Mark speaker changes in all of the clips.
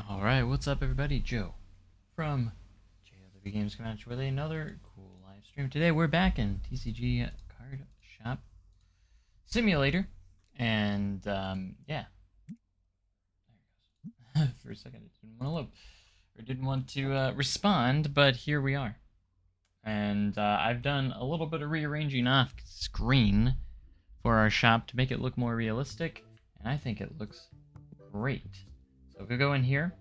Speaker 1: Alright, what's up everybody? Joe from JLW Games coming at you with another cool live stream. Today we're back in TCG Card Shop Simulator. And, yeah. There it goes. For a second it didn't want to load. Or didn't want to respond, but here we are. And I've done a little bit of rearranging off screen for our shop to make it look more realistic. And I think it looks great. So if we go in here,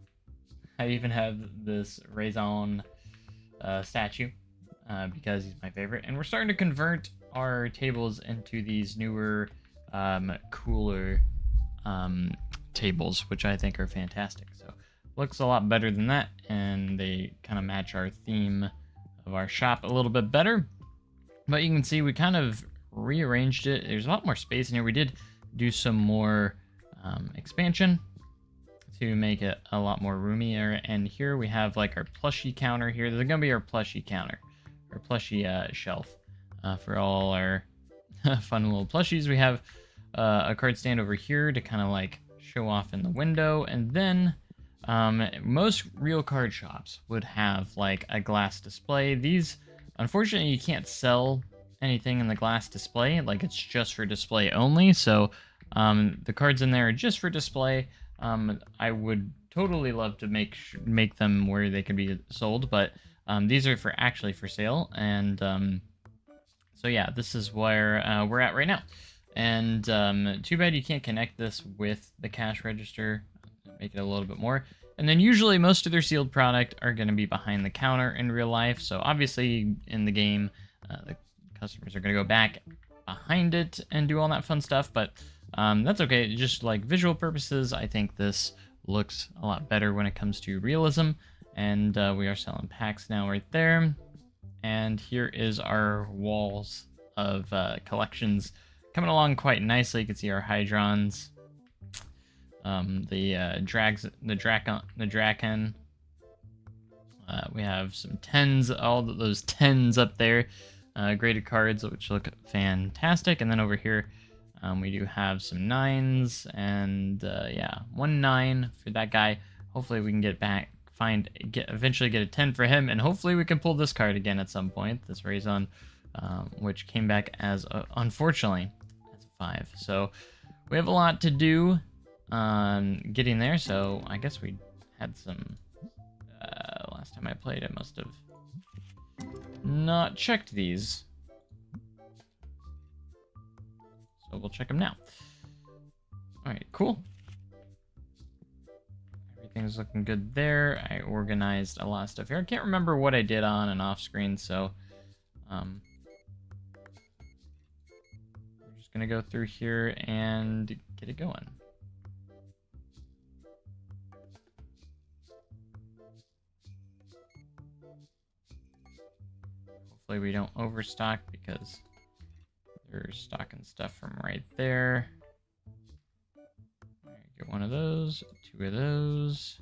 Speaker 1: I even have this Raison statue because he's my favorite. And we're starting to convert our tables into these newer, cooler tables, which I think are fantastic. So looks a lot better than that, and they kind of match our theme of our shop a little bit better. But you can see we kind of rearranged it. There's a lot more space in here. We did do some more expansion to make it a lot more roomier. And here we have like our plushie counter here. There's gonna be our plushie counter, our plushie shelf for all our fun little plushies. We have a card stand over here to kind of like show off in the window. And then most real card shops would have like a glass display. These, unfortunately, you can't sell anything in the glass display. Like, it's just for display only. So the cards in there are just for display. I would totally love to make them where they can be sold, but these are actually for sale. And so yeah, this is where we're at right now. And too bad you can't connect this with the cash register. Make it a little bit more. And then usually most of their sealed product are going to be behind the counter in real life. So obviously in the game, the customers are going to go back behind it and do all that fun stuff. But that's okay. Just like visual purposes, I think this looks a lot better when it comes to realism. And we are selling packs now right there. And here is our walls of collections coming along quite nicely. You can see our Hydrons, the Draken. We have some 10s, all those 10s up there, graded cards, which look fantastic. And then over here, we do have some 9s, and yeah, 1 9 for that guy. Hopefully we can get back, eventually get a 10 for him, and hopefully we can pull this card again at some point, this Raison, which came back as, unfortunately, as a 5. So we have a lot to do on getting there, so I guess we had some, last time I played, I must have not checked these. So we'll check them now. Alright, cool. Everything's looking good there. I organized a lot of stuff here. I can't remember what I did on and off screen, so we're just gonna go through here and get it going. Hopefully we don't overstock, because they're stocking stuff from right there. All right, get one of those, 2 of those.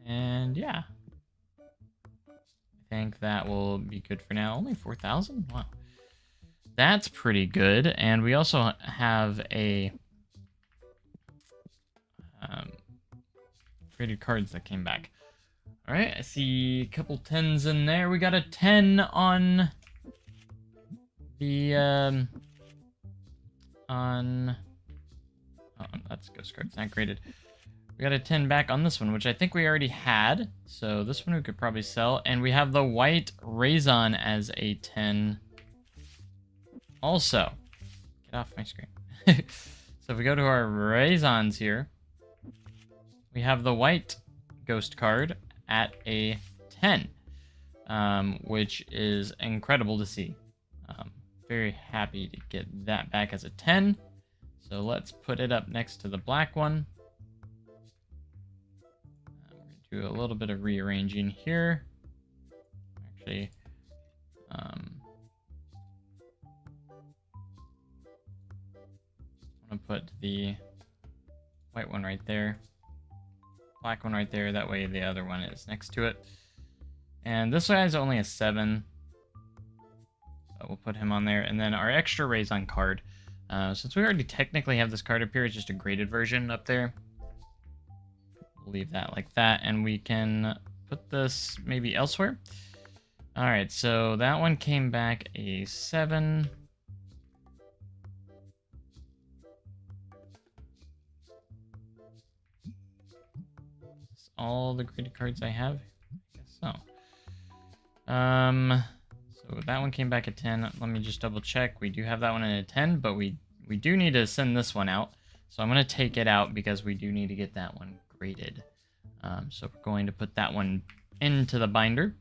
Speaker 1: And yeah, I think that will be good for now. Only 4,000? Wow. That's pretty good. And we also have a traded cards that came back. All right, I see a couple 10s in there. We got a 10 on the oh, that's ghost card. It's not graded. We got a 10 back on this one, which I think we already had. So this one we could probably sell. And we have the white Raison as a 10 also. Get off my screen. So if we go to our Raisons here, we have the white ghost card at a 10, which is incredible to see. Very happy to get that back as a 10. So let's put it up next to the black one. We're going to do a little bit of rearranging here. Actually, I'm going to put the white one right there, black one right there. That way the other one is next to it. And this one is only a 7. We'll put him on there. And then our extra Raison card. Since we already technically have this card up here, it's just a graded version up there. We'll leave that like that, and we can put this maybe elsewhere. All right, so that one came back a 7. Is all the graded cards I have? I guess so. So that one came back at 10. Let me just double check. We do have that one at a 10, but we do need to send this one out. So I'm going to take it out because we do need to get that one graded. So we're going to put that one into the binder.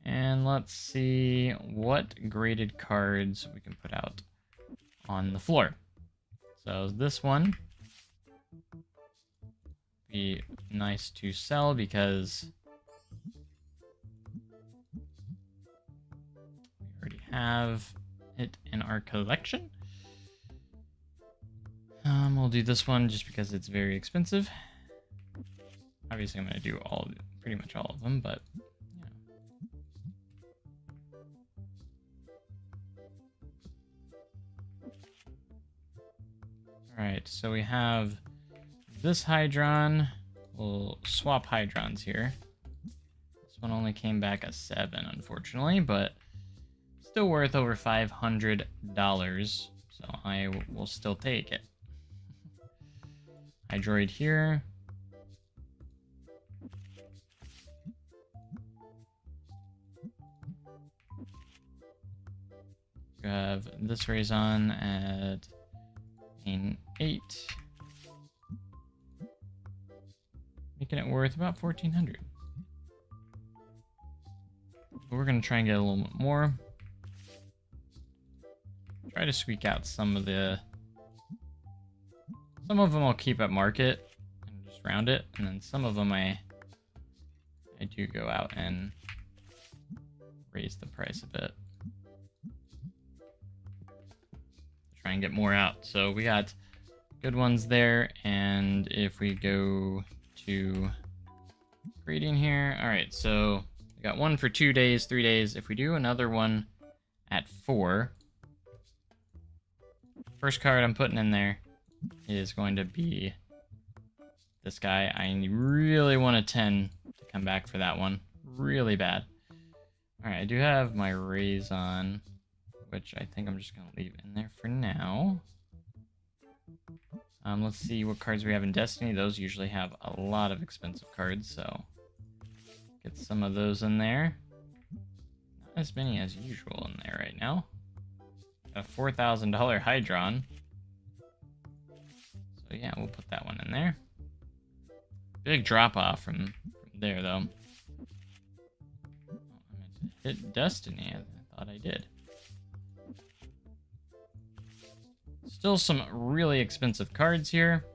Speaker 1: And let's see what graded cards we can put out on the floor. So this one be nice to sell because we already have it in our collection. We'll do this one just because it's very expensive. Obviously, I'm going to do pretty much all of them, but Alright, so we have this Hydron. We'll swap Hydrons here. This one only came back a 7, unfortunately, but still worth over $500, so I will still take it. Hydroid here. We have this Raison at an 8. Making it worth about $1,400. But we're going to try and get a little bit more. Try to squeak out some of them I'll keep at market and just round it, and then some of them I do go out and raise the price a bit. Try and get more out. So we got good ones there, and if we go to grading here, all right, so we got one for 2 days, 3 days. If we do another one at 4, first card I'm putting in there is going to be this guy. I really want a 10 to come back for that one. Really bad. All right, I do have my Raison, which I think I'm just going to leave in there for now. Let's see what cards we have in Destiny. Those usually have a lot of expensive cards, so get some of those in there. Not as many as usual in there right now. Got a $4,000 Hydron. So yeah, we'll put that one in there. Big drop off from there, though. Oh, I meant to hit Destiny. I thought I did. Still some really expensive cards here.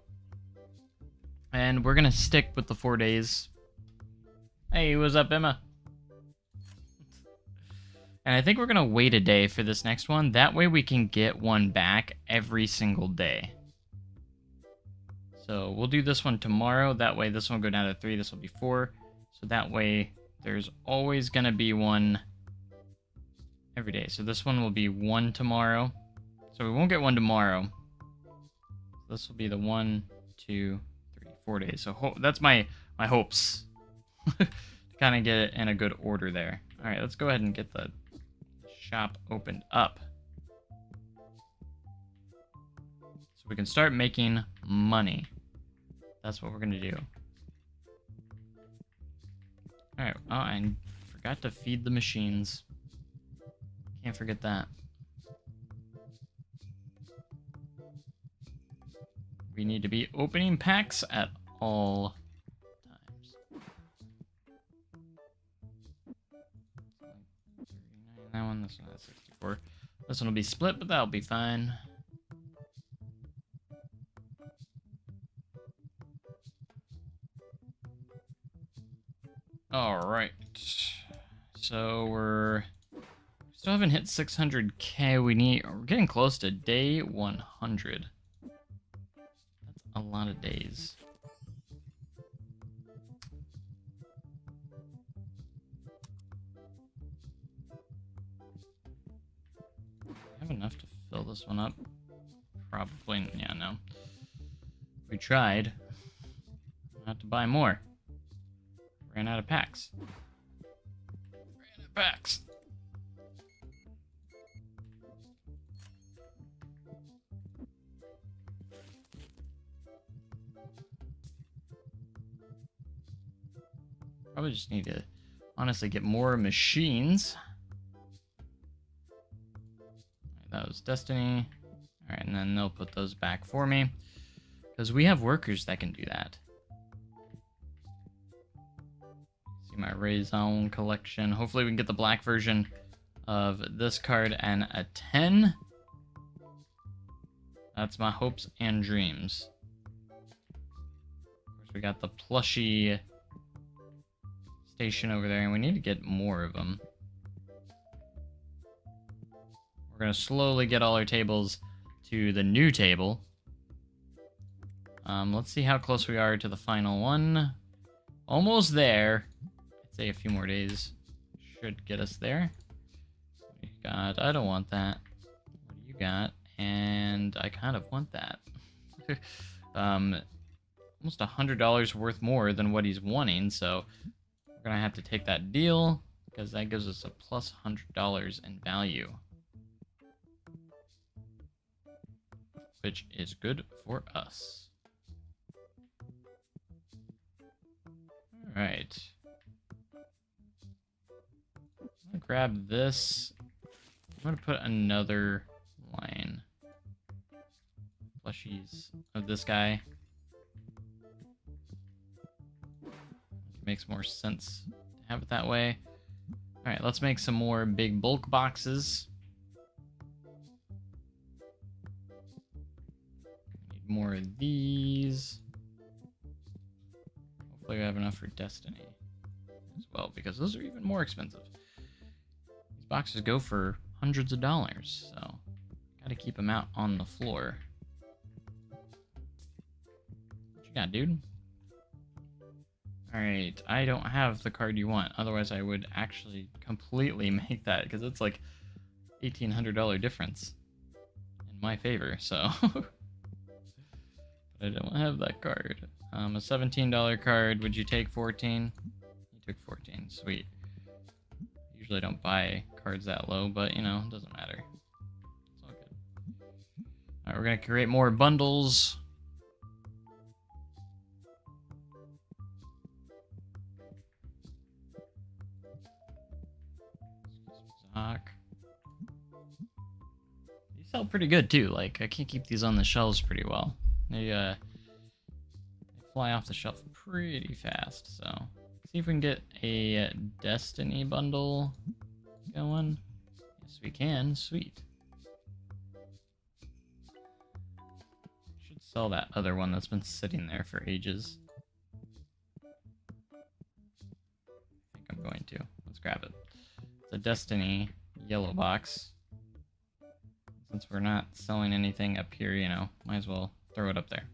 Speaker 1: And we're going to stick with the 4 days. Hey, what's up, Emma? And I think we're going to wait a day for this next one. That way we can get one back every single day. So we'll do this one tomorrow. That way this one will go down to 3. This will be 4. So that way there's always going to be one every day. So this one will be 1 tomorrow. So we won't get one tomorrow. This will be the 1, 2, 3, 4 days. So that's my hopes. To kind of get it in a good order there. All right, let's go ahead and get the shop opened up. So we can start making money. That's what we're going to do. All right. Oh, I forgot to feed the machines. Can't forget that. We need to be opening packs at all times. That one, this one has 64. This one will be split, but that'll be fine. All right. So we're still haven't hit 600K. We're getting close to day 100. A lot of days. I have enough to fill this one up. Probably, yeah, no. We tried. have to buy more. Ran out of packs. Ran out of packs. Probably just need to honestly get more machines. That was Destiny. Alright, and then they'll put those back for me. Because we have workers that can do that. See my Raison collection. Hopefully we can get the black version of this card and a 10. That's my hopes and dreams. Of course, we got the plushie station over there, and we need to get more of them. We're going to slowly get all our tables to the new table. Let's see how close we are to the final one. Almost there. I'd say a few more days should get us there. We got, I don't want that. What do you got? And I kind of want that. Almost $100 worth more than what he's wanting, so we're gonna have to take that deal because that gives us a plus $100 in value, which is good for us. All right, I'm gonna grab this. I'm gonna put another line plushies of this guy. Makes more sense to have it that way. All right, let's make some more big bulk boxes. Need more of these. Hopefully we have enough for Destiny as well, because those are even more expensive. These boxes go for hundreds of dollars, so gotta keep them out on the floor. What you got, dude? Alright, I don't have the card you want. Otherwise, I would actually completely make that, because it's like $1,800 difference in my favor, so. But I don't have that card. A $17 card. Would you take 14? You took 14. Sweet. Usually don't buy cards that low, but you know, it doesn't matter. It's all good. Alright, we're gonna create more bundles. These sell pretty good too. Like, I can keep these on the shelves pretty well. They fly off the shelf pretty fast. So let's see if we can get a Destiny bundle going. Yes, we can. Sweet. Should sell that other one that's been sitting there for ages. I think I'm going to. Let's grab it. It's a Destiny yellow box. Since we're not selling anything up here, you know, might as well throw it up there.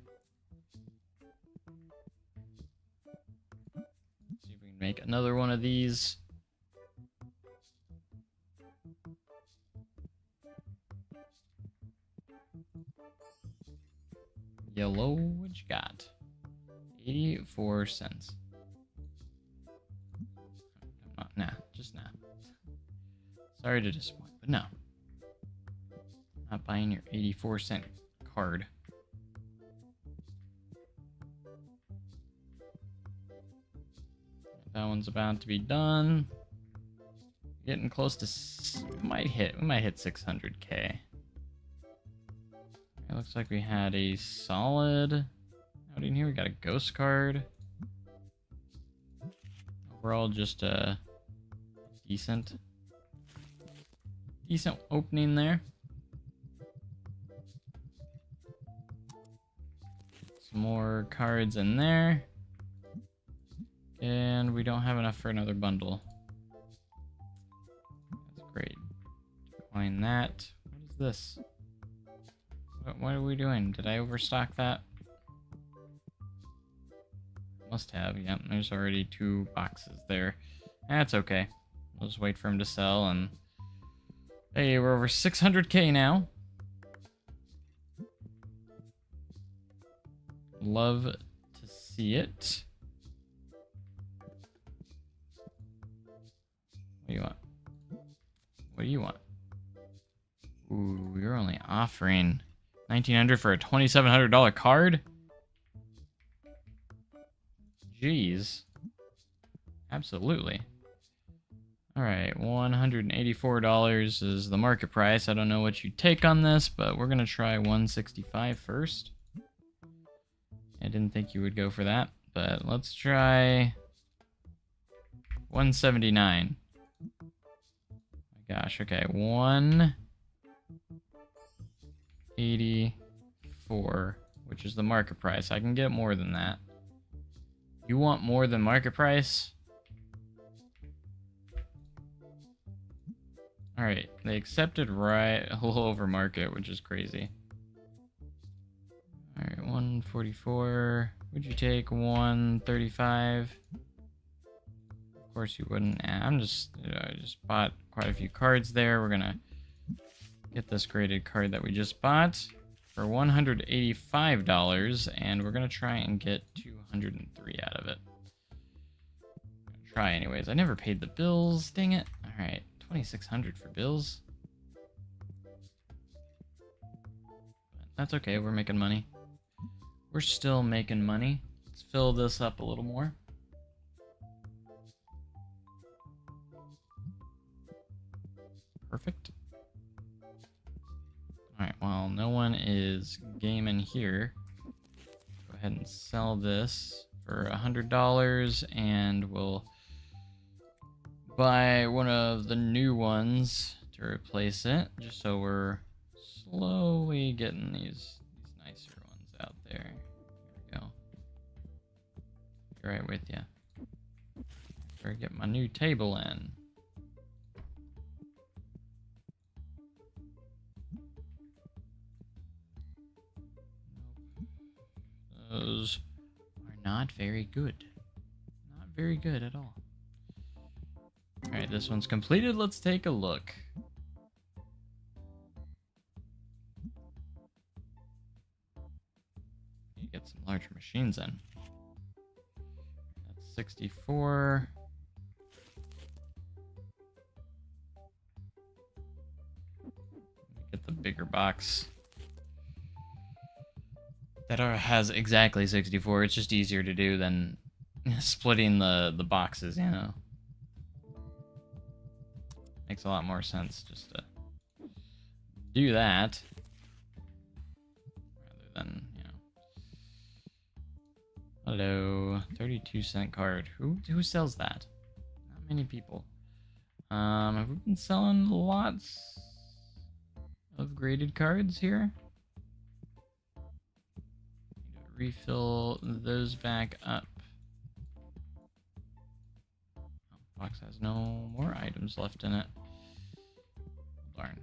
Speaker 1: See if we can make another one of these. Yellow, what you got? 84 cents. Nah, just nah. Sorry to disappoint, but no. Not buying your 84-cent card. That one's about to be done. Getting close to we might hit 600K. It looks like we had a solid out in here. We got a ghost card. Overall, just a decent opening there. Some more cards in there. And we don't have enough for another bundle. That's great. Decline that. What is this? What are we doing? Did I overstock that? Must have. Yep, there's already 2 boxes there. That's okay. We'll just wait for him to sell, and hey, we're over 600K now. Love to see it. What do you want? What do you want? Ooh, you're only offering $1,900 for a $2,700 card? Jeez. Absolutely. Alright, $184 is the market price. I don't know what you take on this, but we're gonna try $165 first. I didn't think you would go for that, but let's try $179. Oh my gosh, okay, $184, which is the market price. I can get more than that. You want more than market price? Alright, they accepted right a little over market, which is crazy. Alright, 144. Would you take 135? Of course you wouldn't. I just bought quite a few cards there. We're gonna get this graded card that we just bought for $185, and we're gonna try and get 203 out of it. Try anyways. I never paid the bills. Dang it. Alright, 2,600 for bills. That's okay. We're making money. We're still making money. Let's fill this up a little more. Perfect. Alright, well, no one is gaming here. Go ahead and sell this for $100, and we'll buy one of the new ones to replace it, just so we're slowly getting these nicer ones out there. Here we go. Be right with you. Better get my new table in. Those are not very good. Not very good at all. Alright, this one's completed. Let's take a look. You get some larger machines in. That's 64. Get the bigger box. That has exactly 64. It's just easier to do than splitting the boxes, you know. Makes a lot more sense just to do that rather than, you know. Hello, 32-cent card. Who sells that? Not many people. Have we been selling lots of graded cards here? Refill those back up. Oh, box has no more items left in it. Darn.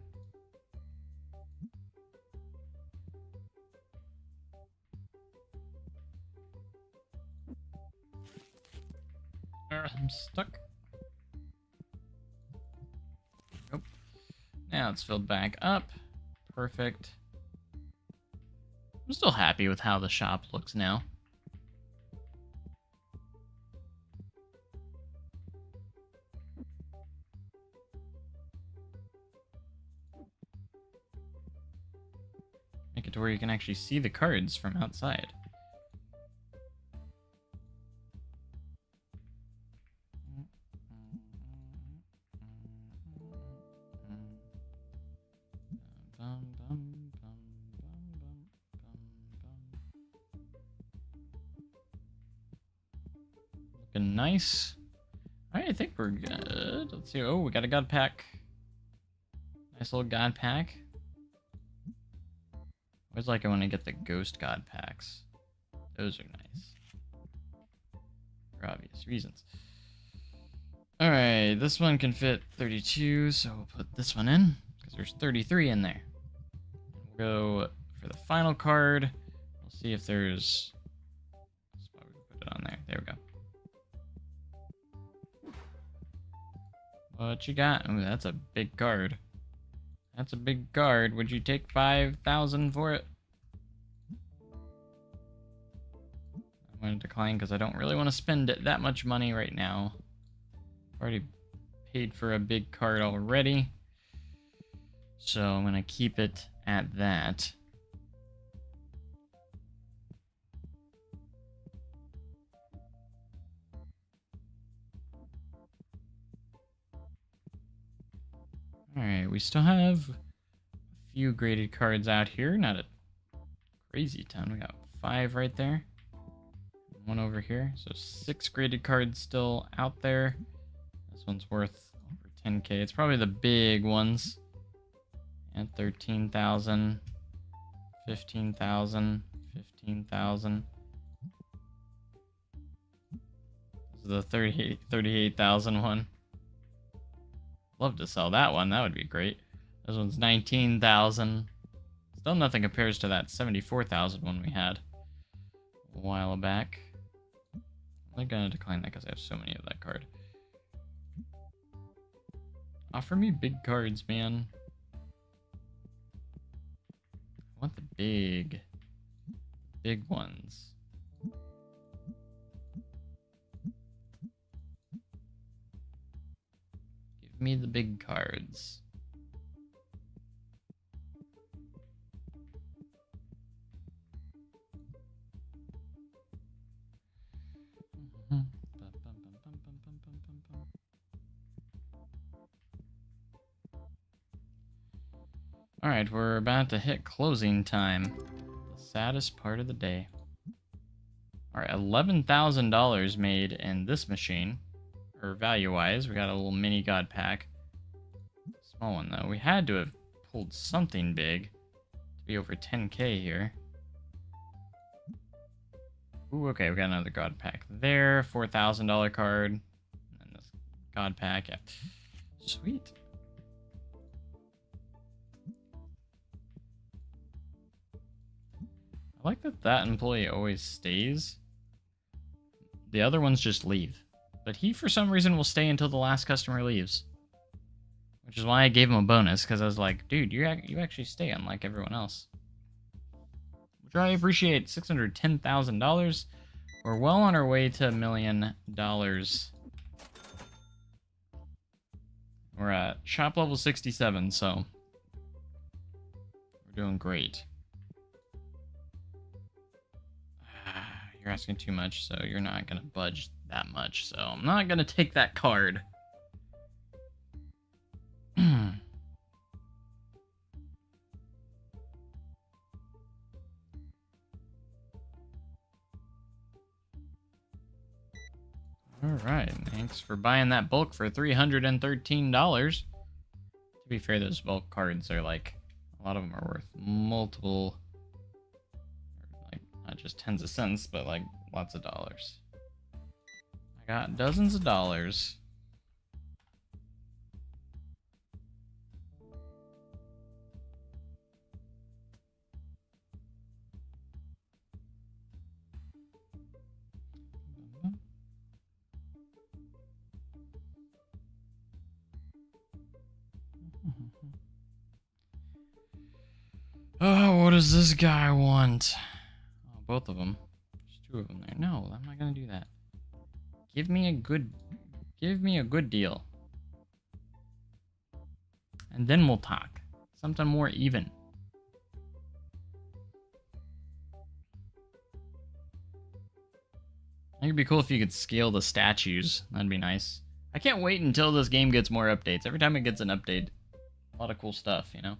Speaker 1: I'm stuck. Nope. Now it's filled back up. Perfect. I'm still happy with how the shop looks now. Make it to where you can actually see the cards from outside. Looking nice. Alright, I think we're good. Let's see. Oh, we got a god pack. Nice little god pack. Always like it when I get the ghost god packs. Those are nice. For obvious reasons. Alright, this one can fit 32, so we'll put this one in, because there's 33 in there. We'll go for the final card. We'll see if there's... That's why we put it on there. There we go. What you got? Ooh, that's a big card. That's a big card. Would you take 5,000 for it? I'm going to decline because I don't really want to spend that much money right now. I've already paid for a big card already. So I'm going to keep it at that. Alright, we still have a few graded cards out here. Not a crazy ton. We got 5 right there. 1 over here. So 6 graded cards still out there. This one's worth over 10k. It's probably the big ones. And 13,000, 15,000, 15,000. This is the 38,000 one. Love to sell that one. That would be great. This one's 19,000. Still nothing compares to that 74,000 one we had a while back. I'm gonna decline that because I have so many of that card. Offer me big cards, man. I want the big ones. Give me the big cards. Alright, we're about to hit closing time. The saddest part of the day. Alright, $11,000 made in this machine. Or value-wise, we got a little mini god pack. Small one, though. We had to have pulled something big to be over 10k here. Ooh, okay, we got another god pack there. $4,000 card. And this god pack, yeah. Sweet. I like that employee always stays. The other ones just leave. But he, for some reason, will stay until the last customer leaves. Which is why I gave him a bonus, because I was like, dude, you actually stay, unlike everyone else. Which I appreciate. $610,000. We're well on our way to $1 million. We're at shop level 67, so we're doing great. You're asking too much, so you're not going to budge that much, so I'm not going to take that card. Alright, thanks for buying that bulk for $313. To be fair, those bulk cards are like, a lot of them are worth multiple, like, not just tens of cents, but like lots of dollars. I got dozens of dollars. Oh, what does this guy want? Oh, both of them. There's 2 of them there. No, I'm not gonna do that. Give me a good deal. And then we'll talk. Something more even. I think it'd be cool if you could scale the statues. That'd be nice. I can't wait until this game gets more updates. Every time it gets an update, a lot of cool stuff, you know?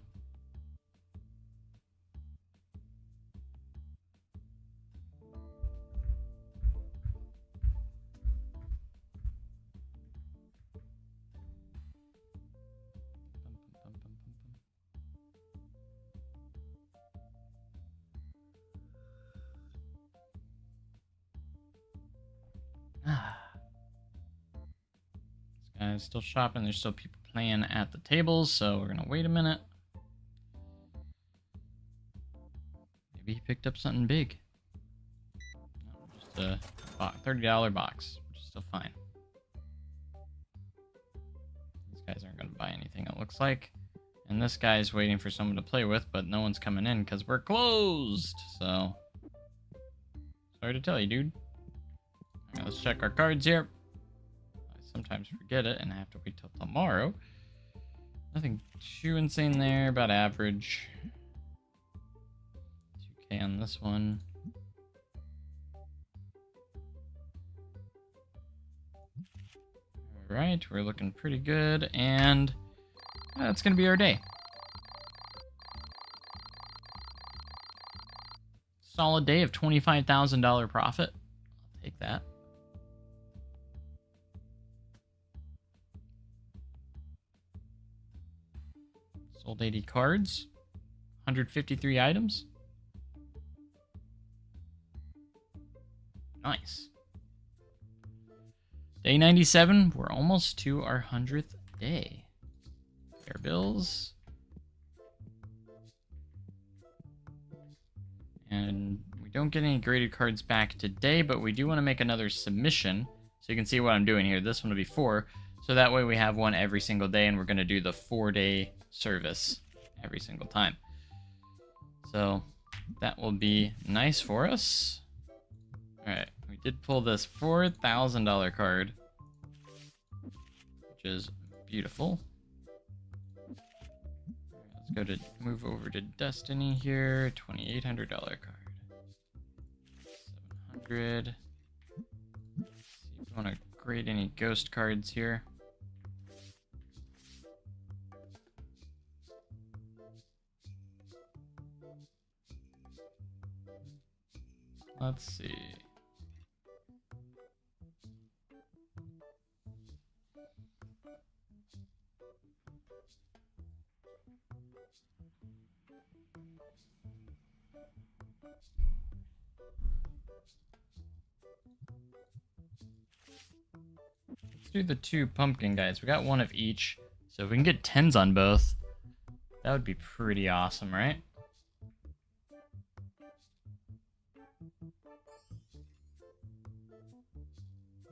Speaker 1: This guy's still shopping. There's still people playing at the tables, so we're gonna wait a minute. Maybe he picked up something big. No, just a $30 box, which is still fine. These guys aren't gonna buy anything, it looks like. And this guy's waiting for someone to play with, but no one's coming in because we're closed. So, sorry to tell you, dude. Alright, let's check our cards here. I sometimes forget it and I have to wait till tomorrow. Nothing too insane there, about average. 2K on this one. Alright, we're looking pretty good, and that's gonna be our day. Solid day of $25,000 profit. I'll take that. Sold 80 cards, 153 items. Nice. Day 97, we're almost to our 100th day. Fair bills. And we don't get any graded cards back today, but we do want to make another submission. So you can see what I'm doing here. This one will be 4. So that way we have one every single day, and we're going to do the 4-day service every single time. So that will be nice for us. Alright, we did pull this $4,000 card, which is beautiful. Let's go to move over to Destiny here. $2,800 card. 700. Let's see if we want to grade any ghost cards here. Let's see. Let's do the 2 pumpkin guys. We got one of each. So if we can get 10s on both, that would be pretty awesome, right?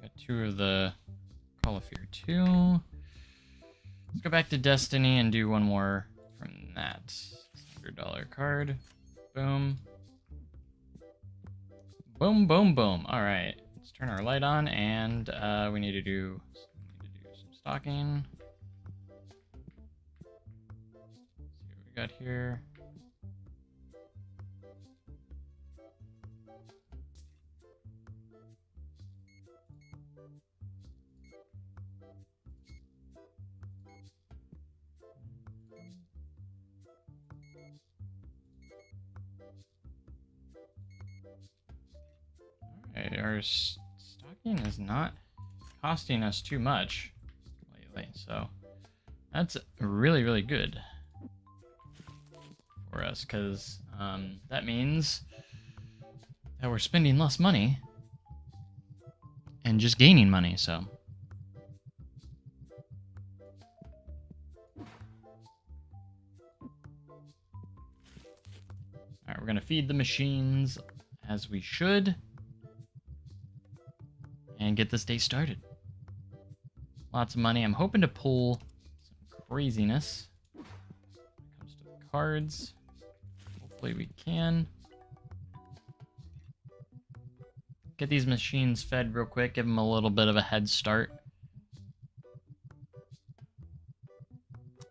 Speaker 1: Got 2 of the Call of Fear 2. Let's go back to Destiny and do one more from that. $600 card. Boom. Boom, boom, boom. All right. Let's turn our light on, and we need to do some stocking. See what we got here. Alright, our stocking is not costing us too much lately, so that's really, really good for us, because that means that we're spending less money and just gaining money, so. Alright, we're gonna feed the machines as we should and get this day started. Lots of money. I'm hoping to pull some craziness when it comes to the cards. Hopefully we can. Get these machines fed real quick, give them a little bit of a head start.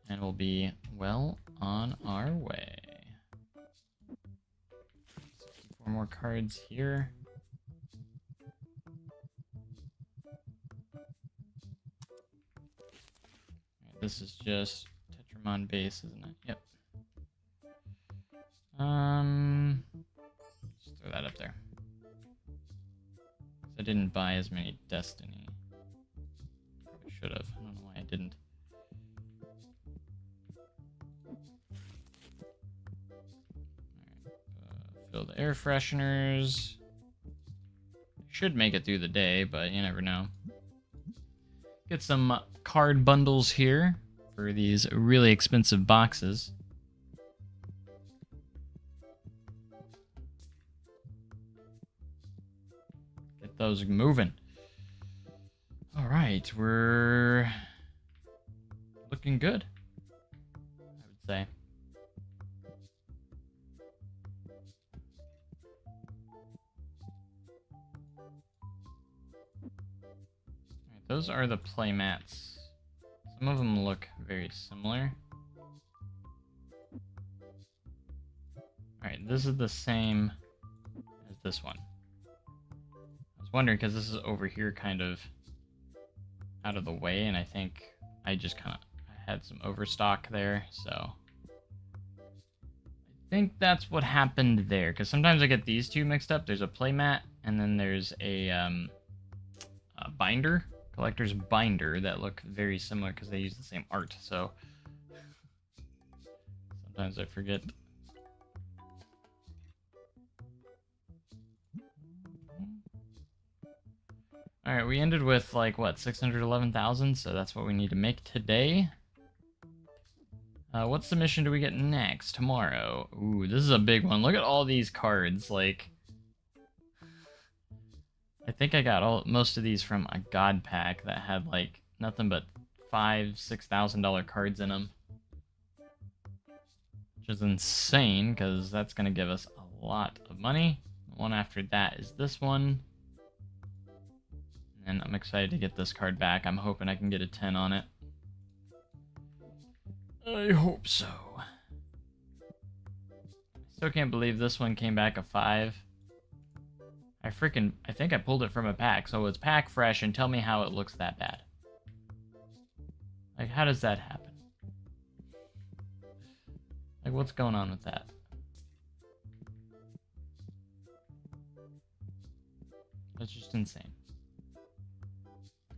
Speaker 1: And we'll be well on our way. 4 more cards here. This is just Tetramon base, isn't it? Yep. Just throw that up there. I didn't buy as many Destiny. Probably should have. I don't know why I didn't. Alright, fill the air fresheners. Should make it through the day, but you never know. Get some card bundles here for these really expensive boxes. Get those moving. All right, we're looking good, I would say. Those are the play mats. Some of them look very similar. Alright, this is the same as this one. I was wondering, because this is over here kind of out of the way, and I think I just kind of had some overstock there, so I think that's what happened there, because sometimes I get these two mixed up. There's a playmat, and then there's a binder, collector's binder, that look very similar because they use the same art, so sometimes I forget. Alright, we ended with, like, what, 611,000, so that's what we need to make today. What submission do we get next? Tomorrow. Ooh, this is a big one. Look at all these cards, like... I think I got most of these from a God pack that had, like, nothing but $5,000–$6,000 cards in them. Which is insane, because that's going to give us a lot of money. The one after that is this one. And I'm excited to get this card back. I'm hoping I can get a 10 on it. I hope so. Still can't believe this one came back a 5. I think I pulled it from a pack, so it's pack fresh, and tell me how it looks that bad. Like, how does that happen? Like, what's going on with that? That's just insane.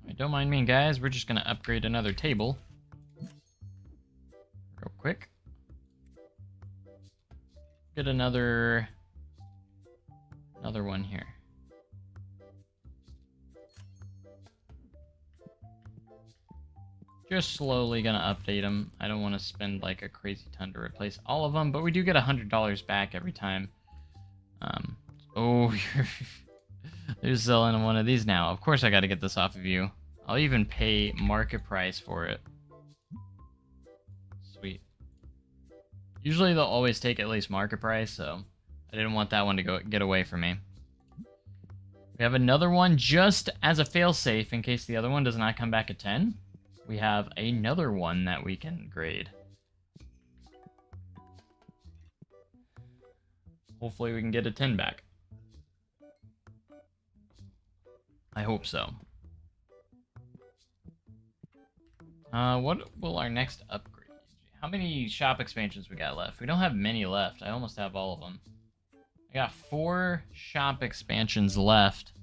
Speaker 1: Alright, don't mind me, guys. We're just gonna upgrade another table. Real quick. Get another one here. Just slowly gonna update them. I don't want to spend like a crazy ton to replace all of them, but we do get $100 back every time. Oh, you're selling one of these now. Of course I gotta get this off of you. I'll even pay market price for it. Sweet. Usually they'll always take at least market price, so I didn't want that one to get away from me. We have another one just as a failsafe in case the other one does not come back at 10. We have another one that we can grade. Hopefully we can get a 10 back. I hope so. What will our next upgrade be? How many shop expansions we got left? We don't have many left. I almost have all of them. I got 4 shop expansions left.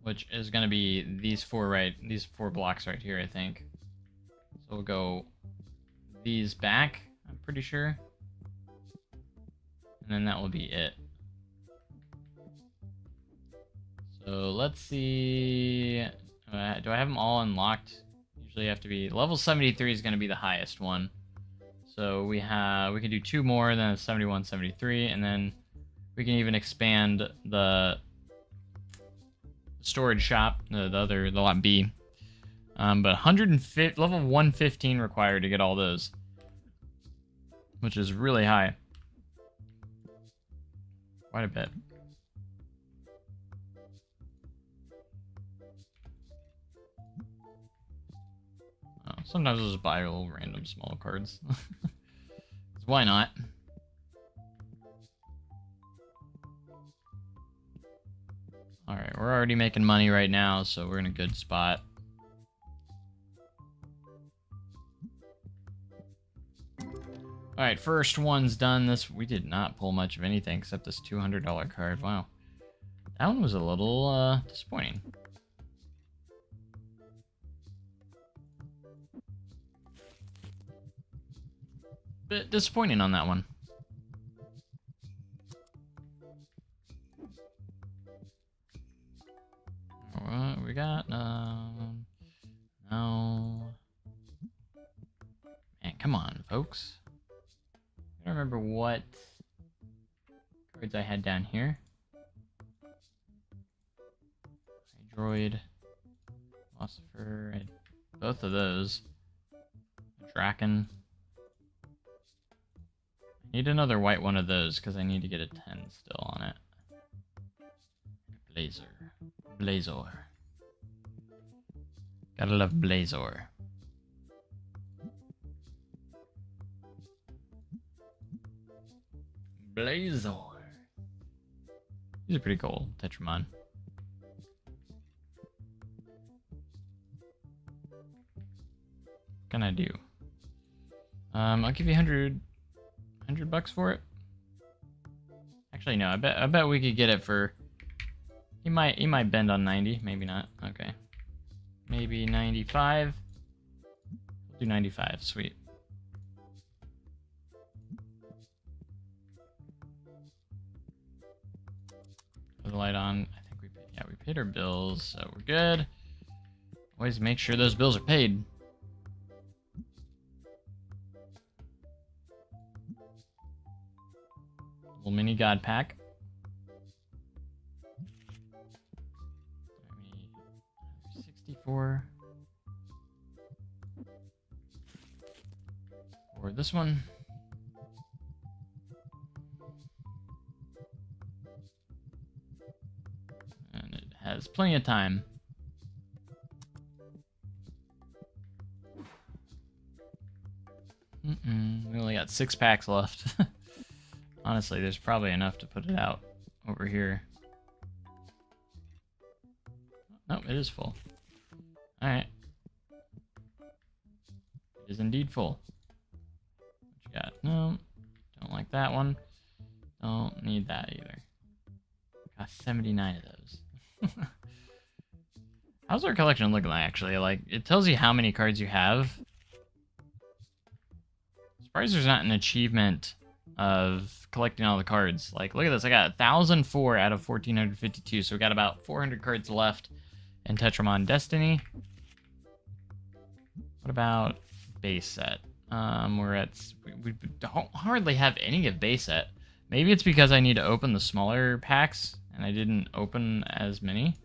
Speaker 1: Which is going to be these 4 blocks right here, I think. So we'll go these back, I'm pretty sure. And then that will be it. So let's see. Do I have them all unlocked? Usually have to be level 73 is going to be the highest one. So we can do 2 more, then 71, 73, and then we can even expand the storage shop, the lot B. But level 115 required to get all those, which is really high. Quite a bit. Sometimes I'll just buy little random small cards. Why not? Alright, we're already making money right now, so we're in a good spot. Alright, first one's done. We did not pull much of anything except this $200 card. Wow. That one was a little disappointing. Bit disappointing on that one. What we got? No. Man, come on, folks. I don't remember what cards I had down here. Hydroid, Philosopher, both of those. Draken. I need another white one of those because I need to get a 10 still on it. Blazer. Blazor. Gotta love Blazor. Blazor. These are pretty cool, Tetramon. What can I do? I'll give you 100 bucks for it. Actually, no. I bet we could get it for. He might bend on 90. Maybe not. Okay. Maybe 95. We'll do 95. Sweet. Put the light on. I think we paid our bills, so we're good. Always make sure those bills are paid. Little mini god pack. 64. Or this one. And it has plenty of time. We only got 6 packs left. Honestly, there's probably enough to put it out over here. Oh, it is full. Alright. It is indeed full. What you got? No. Don't like that one. Don't need that either. Got 79 of those. How's our collection looking like, actually? Like, it tells you how many cards you have. Surprised there's not an achievement of collecting all the cards. Like, look at this. I got 1,004 out of 1,452, so we got about 400 cards left in Tetramon Destiny. What about base set? We're at... We don't hardly have any of base set. Maybe it's because I need to open the smaller packs, and I didn't open as many.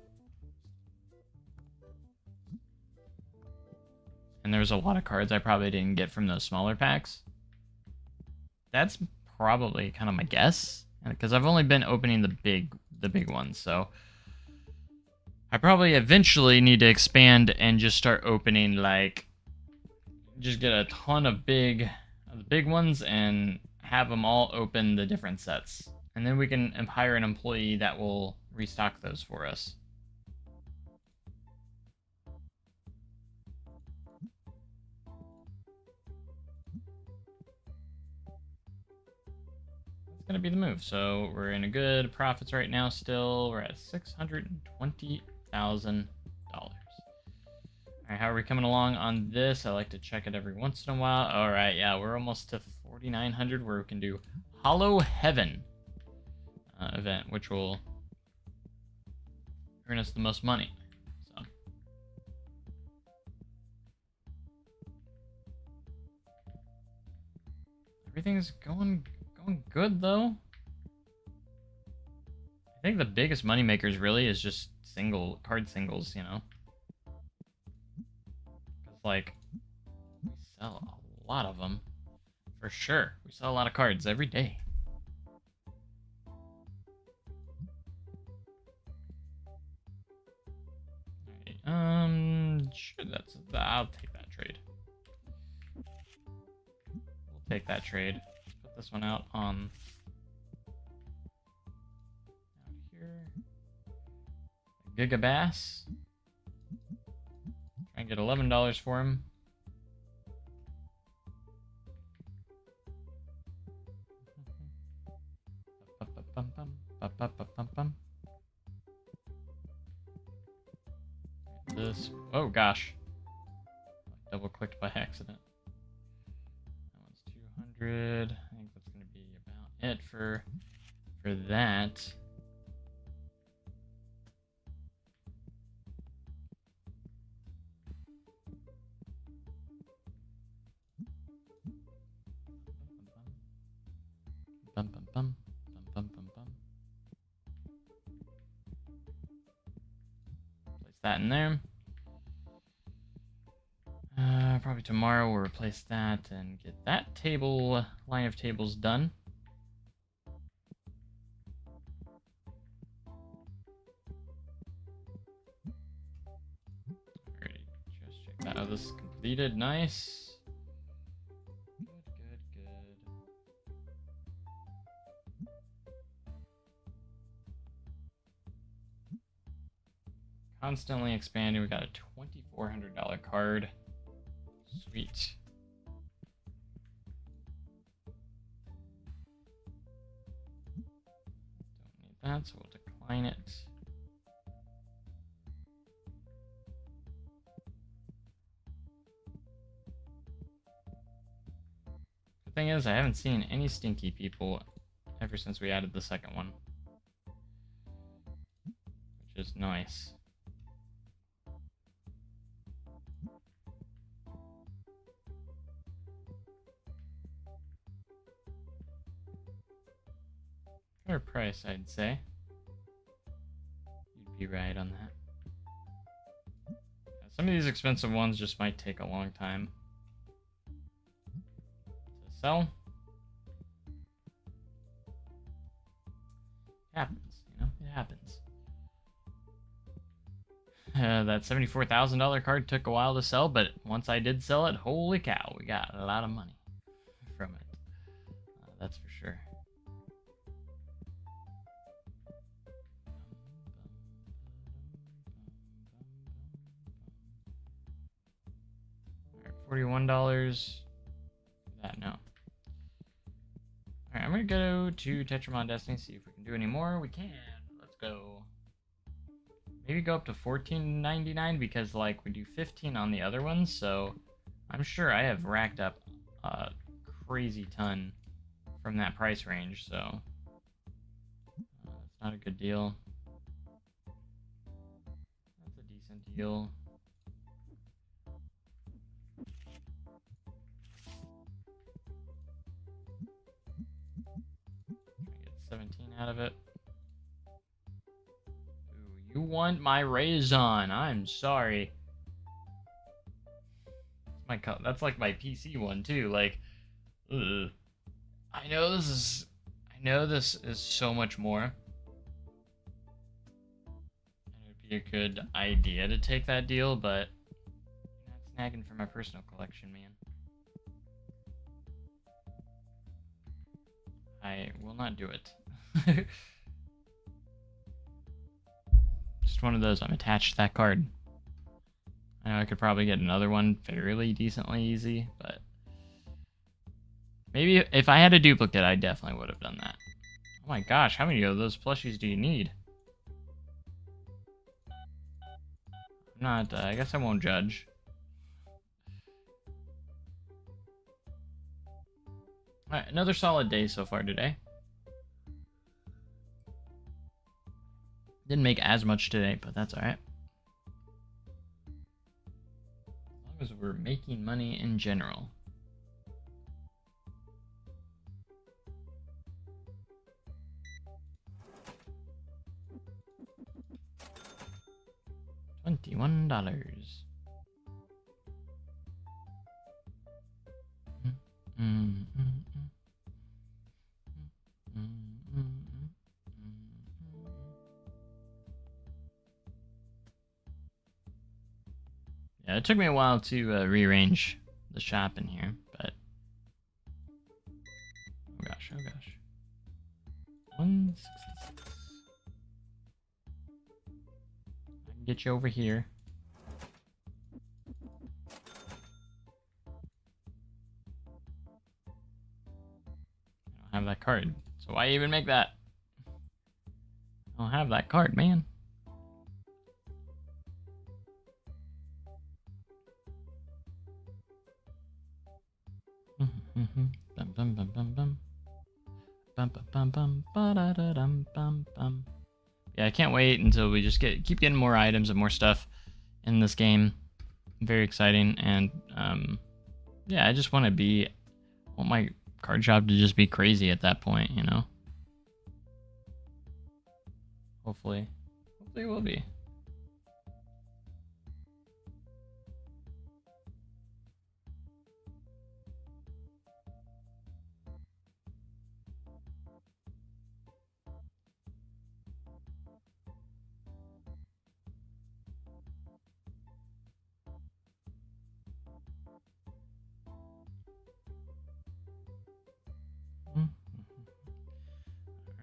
Speaker 1: And there's a lot of cards I probably didn't get from those smaller packs. That's probably kind of my guess, because I've only been opening the big ones, so I probably eventually need to expand and just start opening, like, just get a ton of the big ones and have them all open the different sets, and then we can hire an employee that will restock those for us. Gonna be the move. So we're in a good profits right now. Still, we're at $620,000. All right, how are we coming along on this? I like to check it every once in a while. All right, yeah, we're almost to 4,900, where we can do Hollow Heaven event, which will earn us the most money. So everything's going good, though. I think the biggest money makers really is just card singles, you know. It's like, we sell a lot of them, for sure. We sell a lot of cards every day. Alright, sure, I'll take that trade. We'll take that trade. This one out on here. Gigabass. Try and get $11 for him. This. Oh gosh. Double clicked by accident. That one's 200. I think that's going to be about it for that. Bum bum bum bum bum bum. Place that in there. Probably tomorrow we'll replace that and get that line of tables done. That. Oh, this is completed. Nice. Good, good, good. Constantly expanding. We got a $2,400 card. Sweet. Don't need that, so we'll decline it. The thing is, I haven't seen any stinky people ever since we added the second one, which is nice. Fair price, I'd say. You'd be right on that. Yeah, some of these expensive ones just might take a long time to sell. It happens, you know, it happens. That $74,000 card took a while to sell, but once I did sell it, holy cow, we got a lot of money from it. That's for sure. $41. That no. Alright, I'm gonna go to Tetramon Destiny, see if we can do any more. We can. Let's go. Maybe go up to $14.99 because like we do 15 on the other ones, so I'm sure I have racked up a crazy ton from that price range, so that's not a good deal. That's a decent deal. Get 17 out of it. You want my Raison? I'm sorry. That's like my PC one too. Like, ugh. I know this is so much more. And it would be a good idea to take that deal, but you're not snagging for my personal collection, man. I will not do it. Just one of those. I'm attached to that card. I know I could probably get another one fairly decently easy, but maybe if I had a duplicate, I definitely would have done that. Oh my gosh, how many of those plushies do you need? I'm not, I guess I won't judge. Alright, another solid day so far today. Didn't make as much today, but that's alright. As long as we're making money in general. $21. Yeah, it took me a while to rearrange the shop in here, but oh gosh, 166. I can get you over here. I don't have that card, so why even make that? I don't have that card, man. Bum bum bum bum bum. Bum bum bum bum ba da da dum bum bum. Yeah, I can't wait until we just keep getting more items and more stuff in this game. Very exciting, and yeah, I just want my card shop to just be crazy at that point, you know. Hopefully it will be.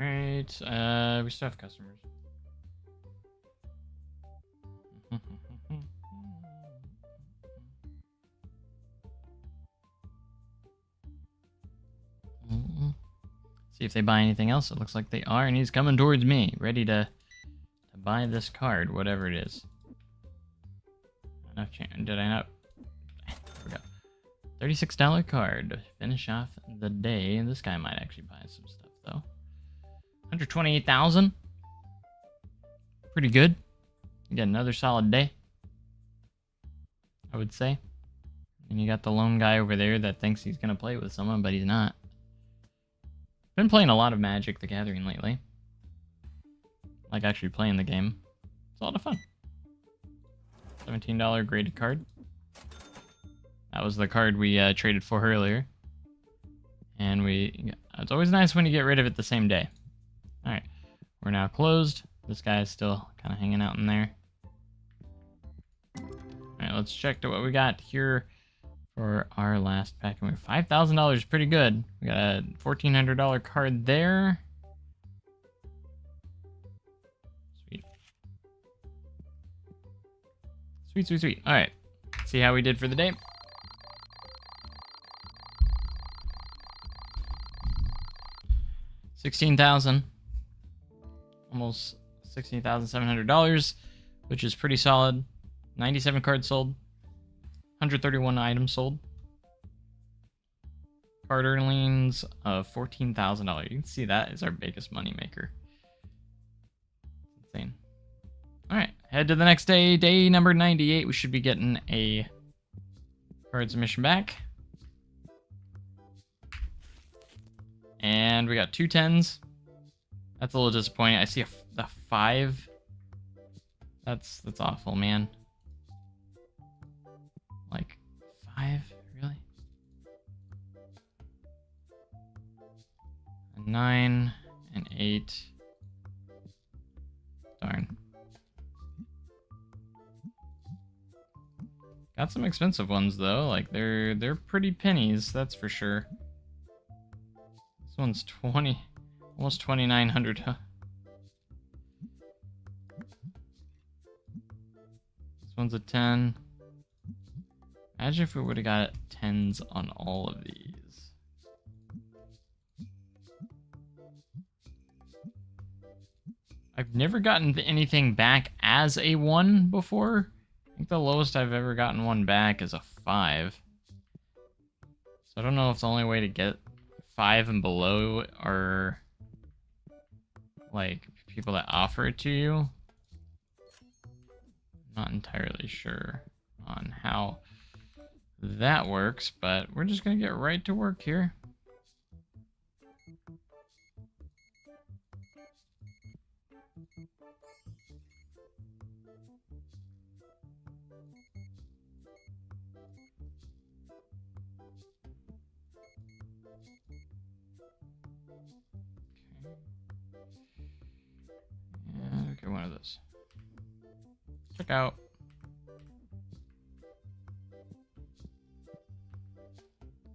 Speaker 1: Alright, we still have customers. See if they buy anything else. It looks like they are, and he's coming towards me, ready to buy this card, whatever it is. Did I not? I forgot. $36 card to finish off the day. This guy might actually buy some stuff though. 128,000. Pretty good. You get another solid day, I would say. And you got the lone guy over there that thinks he's gonna play with someone, but he's not. Been playing a lot of Magic the Gathering lately. Like actually playing the game. It's a lot of fun. $17 graded card. That was the card we traded for earlier. And it's always nice when you get rid of it the same day. Alright, we're now closed. This guy is still kind of hanging out in there. Alright, let's check to what we got here for our last pack. And we're $5,000 is pretty good. We got a $1,400 card there. Sweet. Sweet, sweet, sweet. Alright, see how we did for the day. $16,000. Almost $16,700, which is pretty solid. 97 cards sold. 131 items sold. Card earnings of $14,000. You can see that is our biggest moneymaker. Insane. Alright, head to the next day. Day number 98. We should be getting a card submission back. And we got 2 10s. That's a little disappointing. I see the 5. That's awful, man. Like 5, really? A 9, an 8. Darn. Got some expensive ones though. Like they're pretty pennies, that's for sure. This one's 20, almost 2,900. Huh? This one's a 10. Imagine if we would have got 10s on all of these. I've never gotten anything back as a 1 before. I think the lowest I've ever gotten one back is a 5. So I don't know if the only way to get 5 and below are like people that offer it to you. Not entirely sure on how that works, but we're just gonna get right to work here. Okay, one of those. Check out.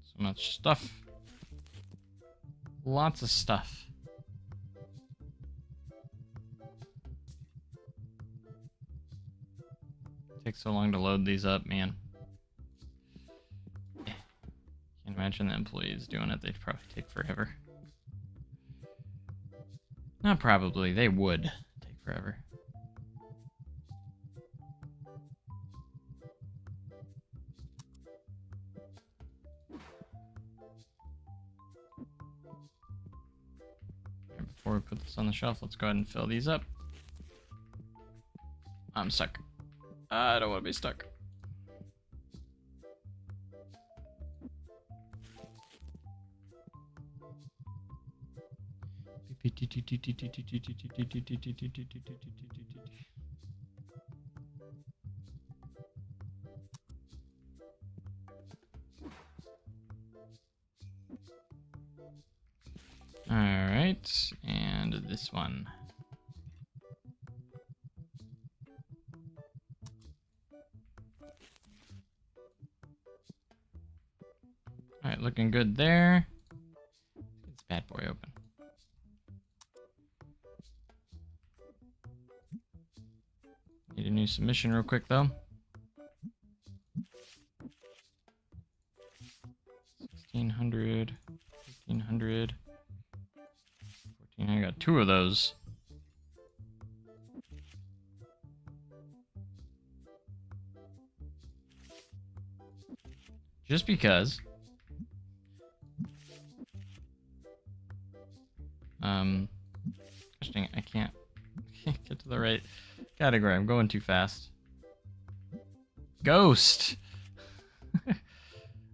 Speaker 1: So much stuff. Lots of stuff. Takes so long to load these up, man. Can't imagine the employees doing it. They'd probably take forever. Not probably, they would take forever. Before we put this on the shelf, let's go ahead and fill these up. I'm stuck. I don't want to be stuck. All right, and this one. All right, looking good there. Get this bad boy open. Need a new submission real quick though. 1600, 1500, 14. I got 2 of those. Just because. Gosh dang it, I can't get to the right category. I'm going too fast. Ghost!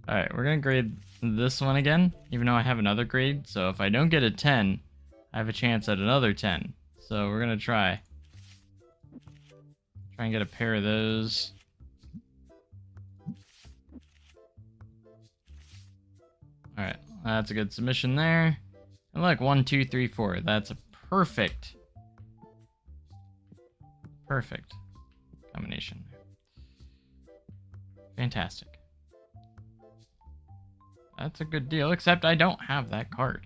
Speaker 1: Alright, we're gonna grade this one again, even though I have another grade. So if I don't get a 10, I have a chance at another 10. So we're gonna try. Try and get a pair of those. Alright, that's a good submission there. And look, 1, 2, 3, 4. That's a perfect combination there. Fantastic. That's a good deal, except I don't have that card.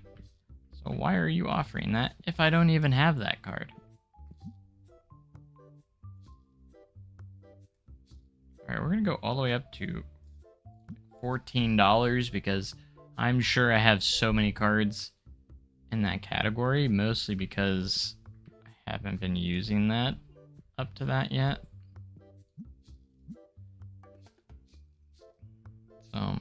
Speaker 1: So why are you offering that if I don't even have that card? Alright, we're gonna go all the way up to $14 because I'm sure I have so many cards in that category, mostly because I haven't been using that up to that yet. So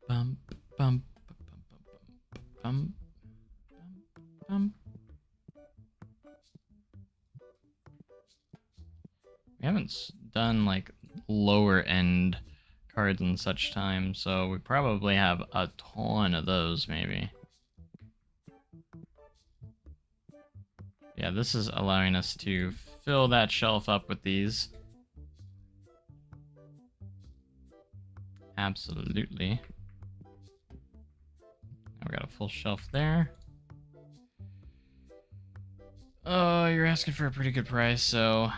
Speaker 1: bump bump bump bump bump. We haven't done like lower end cards in such time, so we probably have a ton of those maybe. Yeah, this is allowing us to fill that shelf up with these. Absolutely. Now we got a full shelf there. Oh, you're asking for a pretty good price, so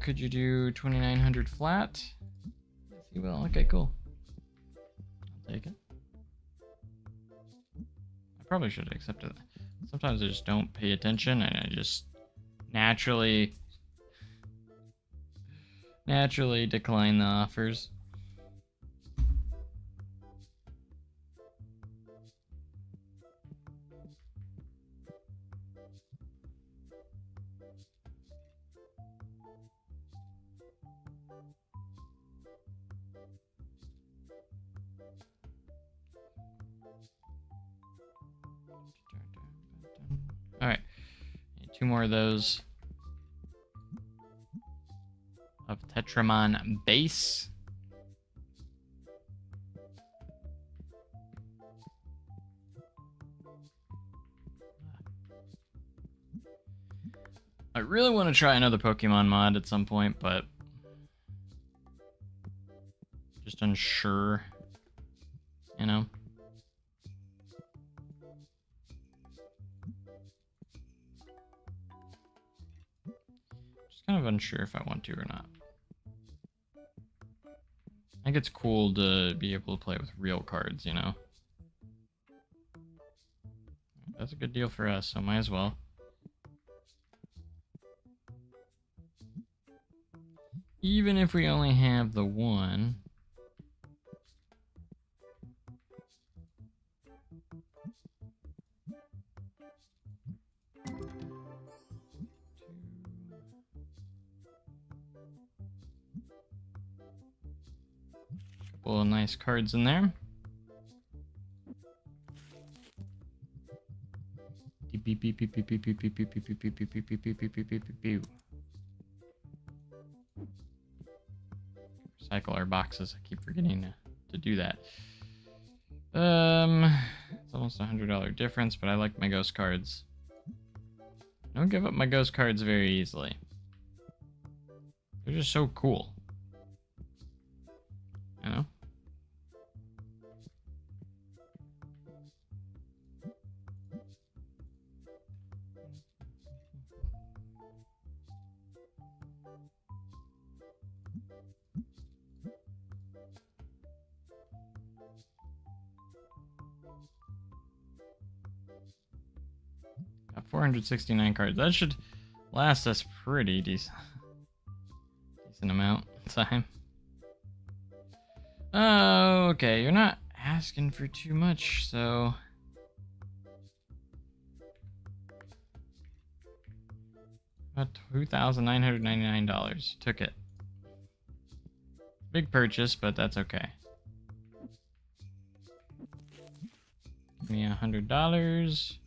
Speaker 1: could you do 2,900 flat? Yes, you will. Okay, cool. I'll take it. I probably should have accepted that. Sometimes I just don't pay attention and I just naturally decline the offers. Alright, 2 more of those of Tetramon base. I really want to try another Pokemon mod at some point, but just unsure, you know? Kind of unsure if I want to or not. I think it's cool to be able to play with real cards, you know? That's a good deal for us, so might as well. Even if we only have the one. Couple of nice cards in there. Recycle our boxes. I keep forgetting to do that. It's almost $100 difference, but I like my ghost cards. I don't give up my ghost cards very easily. They're just so cool. You know? 469 cards. That should last us pretty decent amount of time. Oh, okay. You're not asking for too much, so... About $2,999. Took it. Big purchase, but that's okay. Give me $100. See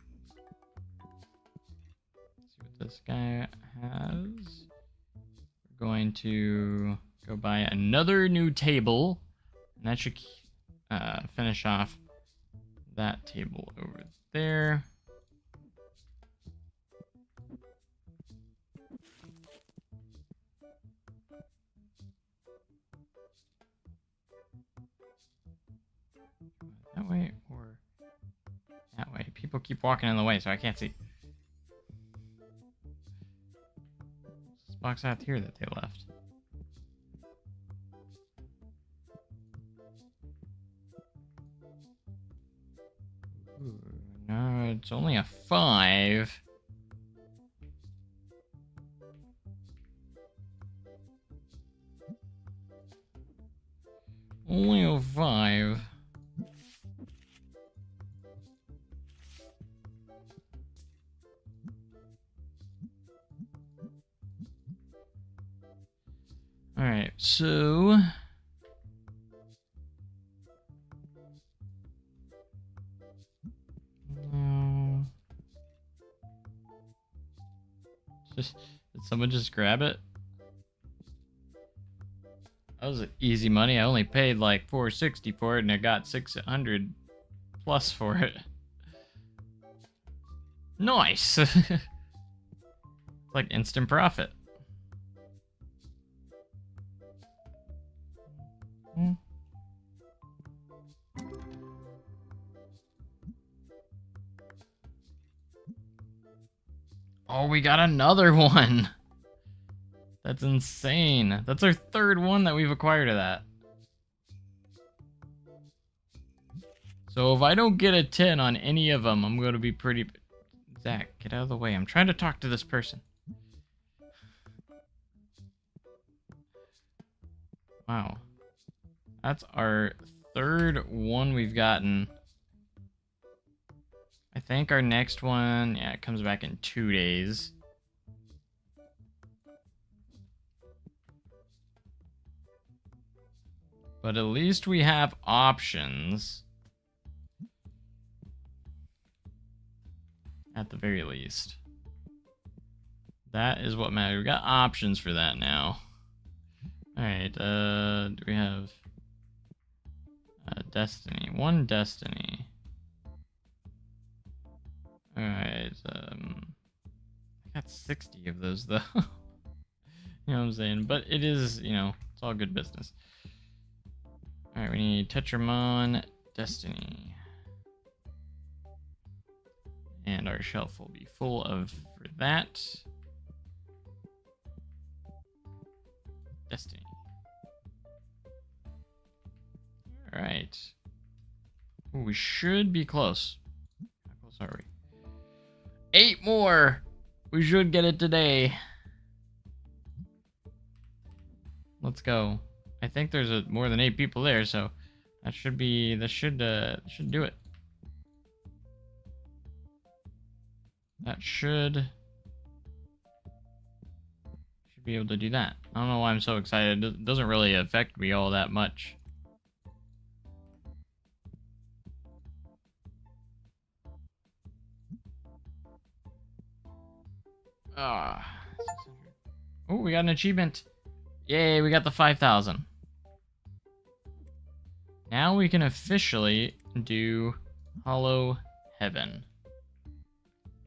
Speaker 1: what this guy has. We're going to go buy another new table. And that should finish off that table over there. That way or that way? People keep walking in the way, so I can't see. This box out here that they left. Ooh, no, it's only a 5. Only a 5. Alright, so... did someone just grab it? That was easy money. I only paid like $460 for it, and I got $600 plus for it. Nice! It's like instant profit. Oh, we got another one. That's insane. That's our 3rd one that we've acquired of that. So if I don't get a 10 on any of them, I'm going to be pretty... Zach, get out of the way. I'm trying to talk to this person. Wow. That's our 3rd one we've gotten. I think our next one, yeah, it comes back in 2 days. But at least we have options. At the very least. That is what matters. We got options for that now. Alright, do we have... Destiny. 1 Destiny. Alright, I got 60 of those, though. You know what I'm saying? But it is, you know, it's all good business. Alright, we need Tetramon, Destiny. And our shelf will be full of for that. Destiny. Alright. We should be close. How close are we? 8 more! We should get it today. Let's go. I think there's more than 8 people there, so that should be... That should do it. That should be able to do that. I don't know why I'm so excited. It doesn't really affect me all that much. Ah. Oh, we got an achievement. Yay, we got the 5,000. Now we can officially do Hollow Heaven.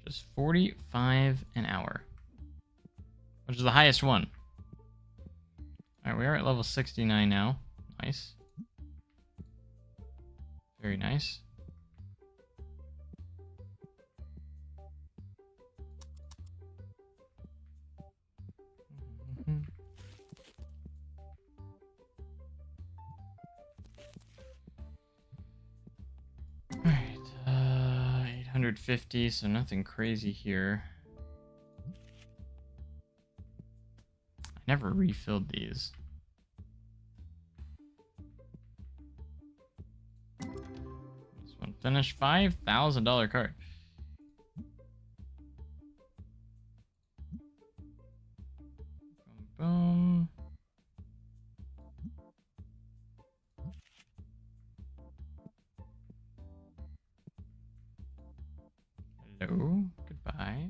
Speaker 1: Just 45 an hour. Which is the highest one. Alright, we are at level 69 now. Nice. Very nice. Alright, 650, so nothing crazy here. I never refilled these. This one finished $5,000 card. Boom, boom. Hello, goodbye.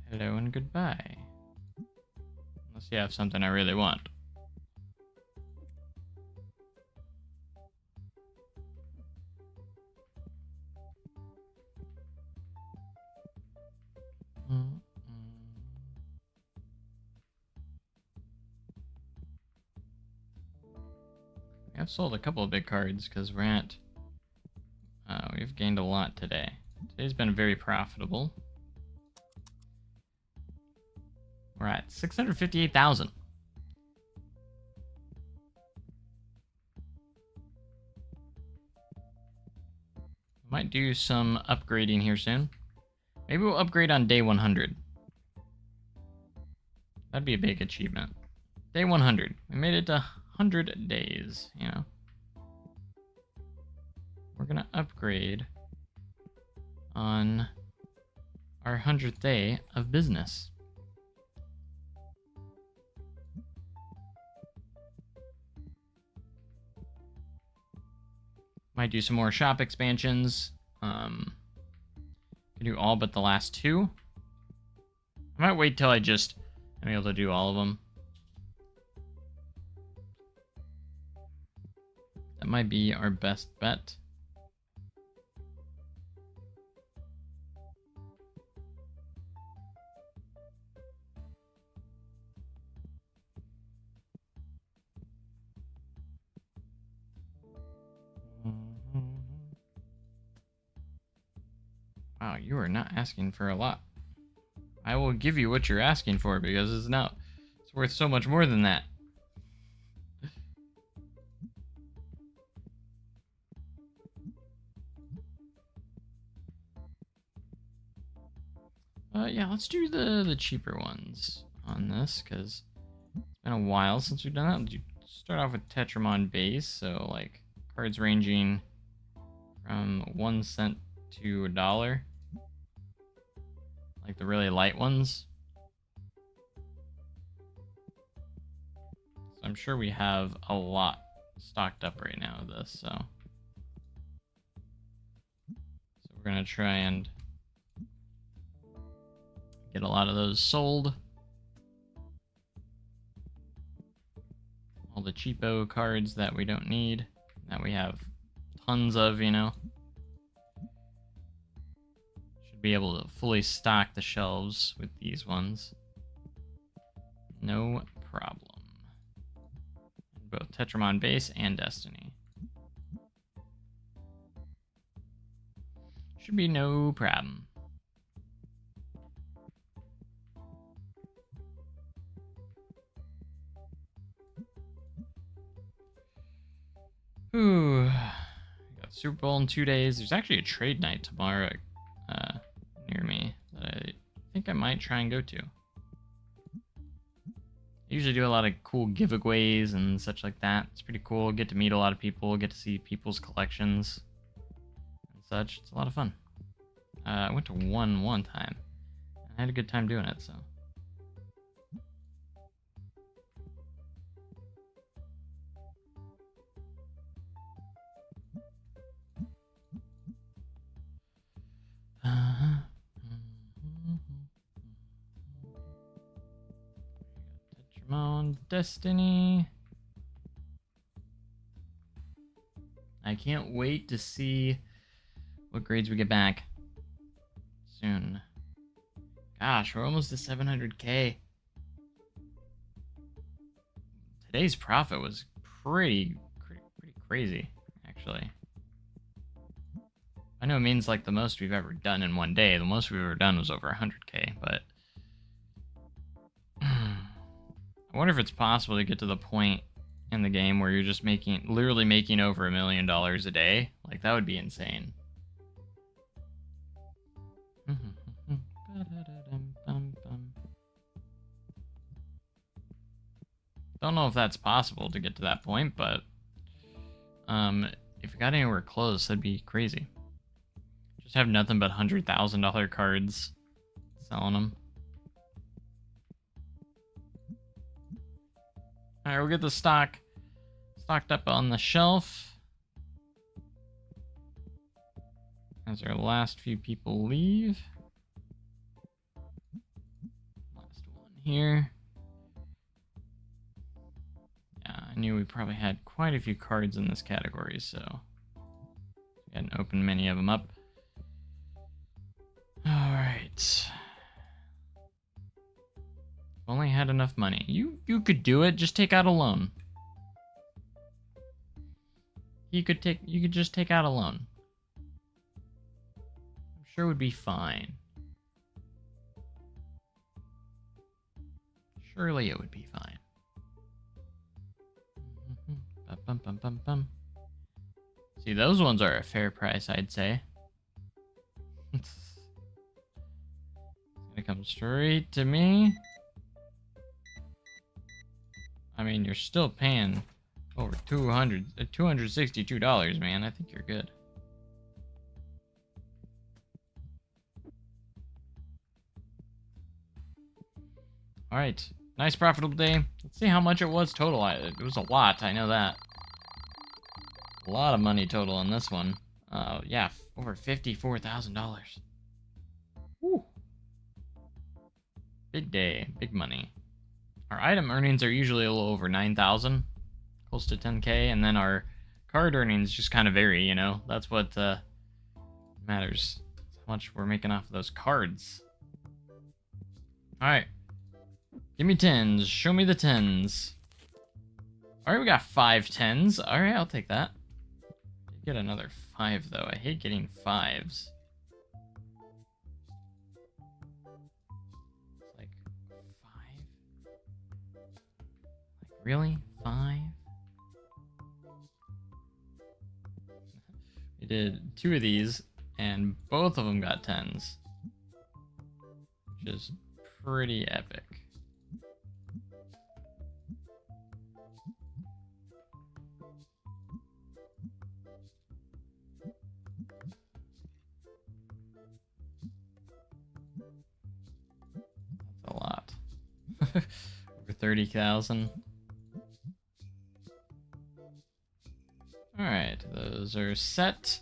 Speaker 1: Hello and goodbye. Unless you have something I really want. I've sold a couple of big cards because we're at. We've gained a lot today. Today's been very profitable. We're at 658,000. Might do some upgrading here soon. Maybe we'll upgrade on day 100. That'd be a big achievement. Day 100. We made it to 100 days, you know. We're gonna upgrade on our 100th day of business. Might do some more shop expansions. Can do all but the last two. I might wait till I just am able to do all of them. That might be our best bet. Wow, you are not asking for a lot. I will give you what you're asking for because it's worth so much more than that. Yeah, let's do the cheaper ones on this because it's been a while since we've done that. You start off with Tetramon base, so like cards ranging from 1 cent to $1. Like the really light ones. So I'm sure we have a lot stocked up right now of this, so we're gonna try and get a lot of those sold. All the cheapo cards that we don't need, that we have tons of, you know. Should be able to fully stock the shelves with these ones. No problem. Both Tetramon base and Destiny. Should be no problem. Ooh, we got Super Bowl in 2 days. There's actually a trade night tomorrow near me that I think I might try and go to. I usually do a lot of cool giveaways and such like that. It's pretty cool. Get to meet a lot of people, get to see people's collections and such. It's a lot of fun. I went to one time and I had a good time doing it, so. Tetramon Destiny. I can't wait to see what grades we get back soon. Gosh, we're almost to 700K. Today's profit was pretty crazy, actually. I know it means like the most we've ever done in one day. The most we've ever done was over 100K, but I wonder if it's possible to get to the point in the game where you're just literally making over $1 million a day. Like, that would be insane. Don't know if that's possible to get to that point, but if we got anywhere close, that'd be crazy. Just have nothing but $100,000 cards selling them. All right, we'll get the stocked up on the shelf as our last few people leave. Last one here. Yeah, I knew we probably had quite a few cards in this category, so we hadn't opened many of them up. All right. Only had enough money. You could do it. Just take out a loan. You could just take out a loan. I'm sure it would be fine. Surely it would be fine. Bum, bum, bum, bum. See, those ones are a fair price, I'd say. It's gonna come straight to me. I mean, you're still paying over $262, man. I think you're good. All right, nice profitable day. Let's see how much it was total. It was a lot, I know that. A lot of money total on this one. Yeah, over $54,000. Woo. Big day, big money. Our item earnings are usually a little over 9,000, close to 10K, and then our card earnings just kind of vary, you know? That's what matters. How much we're making off of those cards. Alright. Give me 10s. Show me the 10s. Alright, we got 5 10s. Alright, I'll take that. Get another 5, though. I hate getting 5s. Really? 5? We did 2 of these, and both of them got 10s. Which is pretty epic. That's a lot. Over 30,000. Alright, those are set.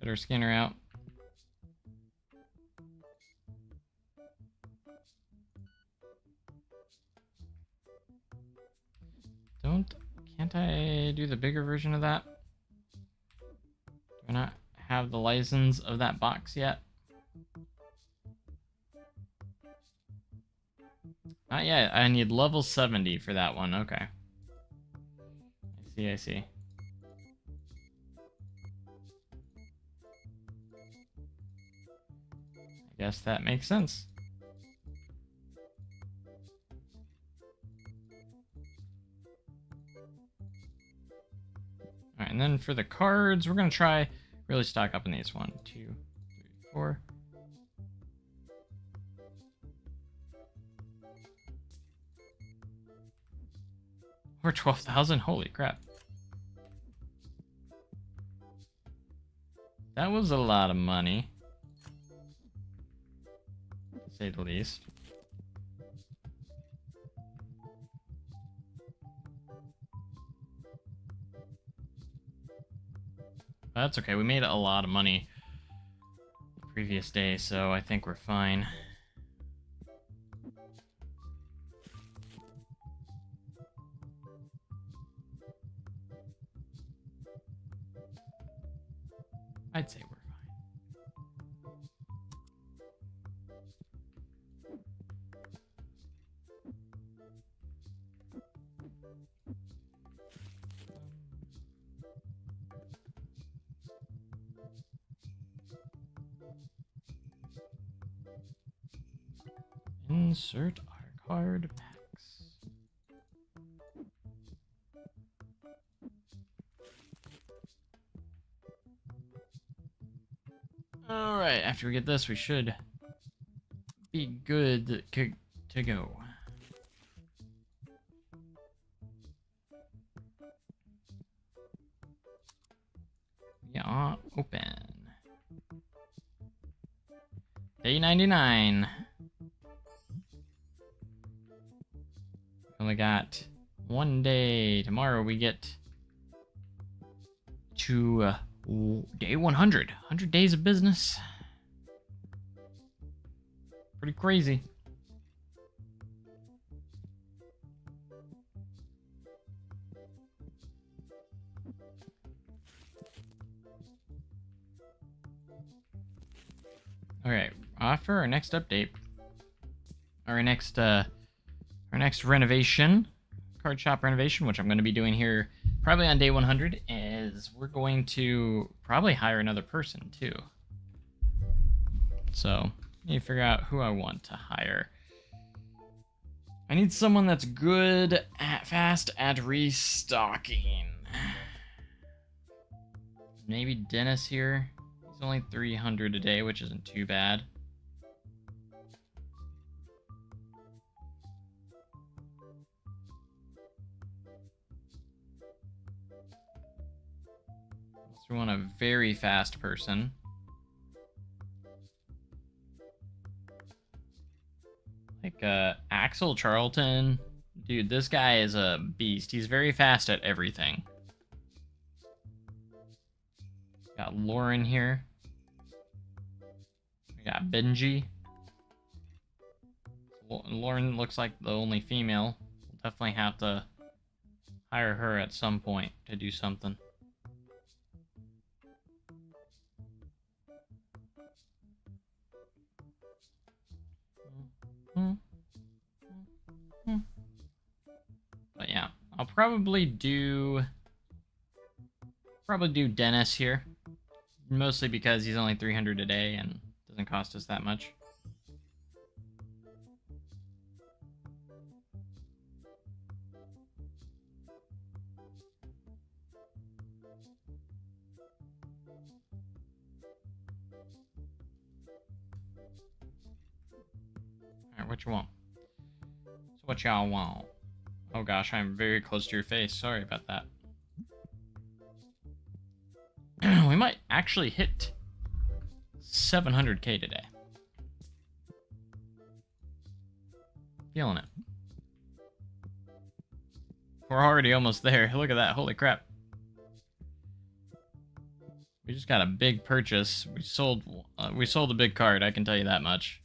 Speaker 1: Get our scanner out. Can't I do the bigger version of that? Do I not have the license of that box yet? Not yet. I need level 70 for that one. Okay. I see. I guess that makes sense. Alright, and then for the cards, we're going to try really stock up in these. 1, 2, 3, 4. Over 12,000? Holy crap. That was a lot of money, to say the least. That's okay. We made a lot of money the previous day, so I think we're fine. I'd say we're fine. Insert our card packs. Alright, after we get this, we should be good to go. We are open. Day 99. Only got 1 day. Tomorrow we get to day 100. 100 days of business. Pretty crazy. Alright, after our next update, our next renovation, card shop renovation, which I'm going to be doing here probably on day 100, is we're going to probably hire another person too. So, I need to figure out who I want to hire. I need someone that's good at fast at restocking. Maybe Dennis here. He's only 300 a day, which isn't too bad. So we want a very fast person. Like Axel Charlton. Dude, this guy is a beast. He's very fast at everything. Got Lauren here. We got Benji. Lauren looks like the only female. We'll definitely have to hire her at some point to do something. But yeah, I'll probably do Dennis here. Mostly because he's only 300 a day and doesn't cost us that much. Alright, what you want? So what y'all want? Oh gosh, I'm very close to your face. Sorry about that. We might actually hit 700k today. Feeling it. We're already almost there. Look at that. Holy crap. We just got a big purchase. We sold a big card, I can tell you that much.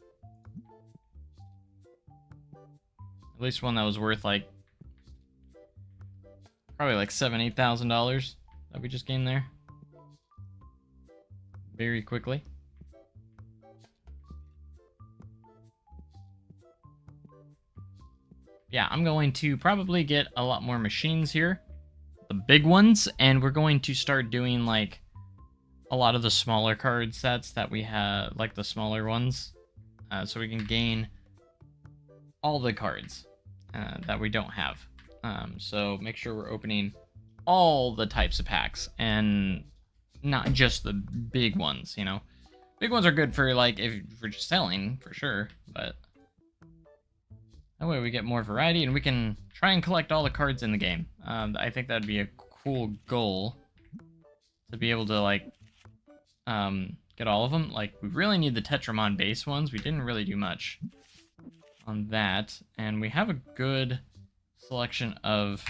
Speaker 1: At least one that was worth like probably like $7,000-8,000 that we just gained there. Very quickly. Yeah, I'm going to probably get a lot more machines here. The big ones, and we're going to start doing like a lot of the smaller card sets that we have, like the smaller ones. So we can gain all the cards that we don't have. So make sure we're opening all the types of packs and not just the big ones, you know. Big ones are good for like if we're just selling for sure, but that way we get more variety and we can try and collect all the cards in the game. I think that'd be a cool goal to be able to like get all of them. Like we really need the Tetramon base ones. We didn't really do much on that, and we have a good selection of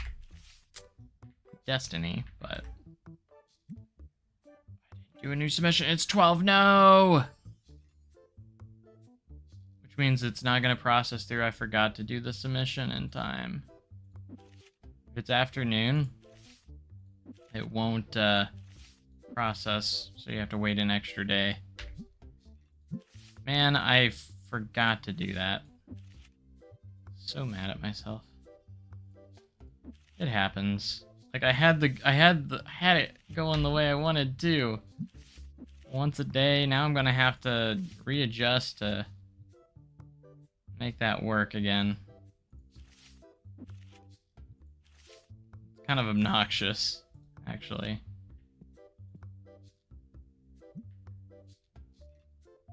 Speaker 1: Destiny, but do a new submission. It's 12. No! Which means it's not going to process through. I forgot to do the submission in time. If it's afternoon, it won't process, so you have to wait an extra day. Man, I forgot to do that. So mad at myself. It happens. Like I had it going the way I wanted to. Once a day. Now I'm gonna have to readjust to make that work again. It's kind of obnoxious, actually.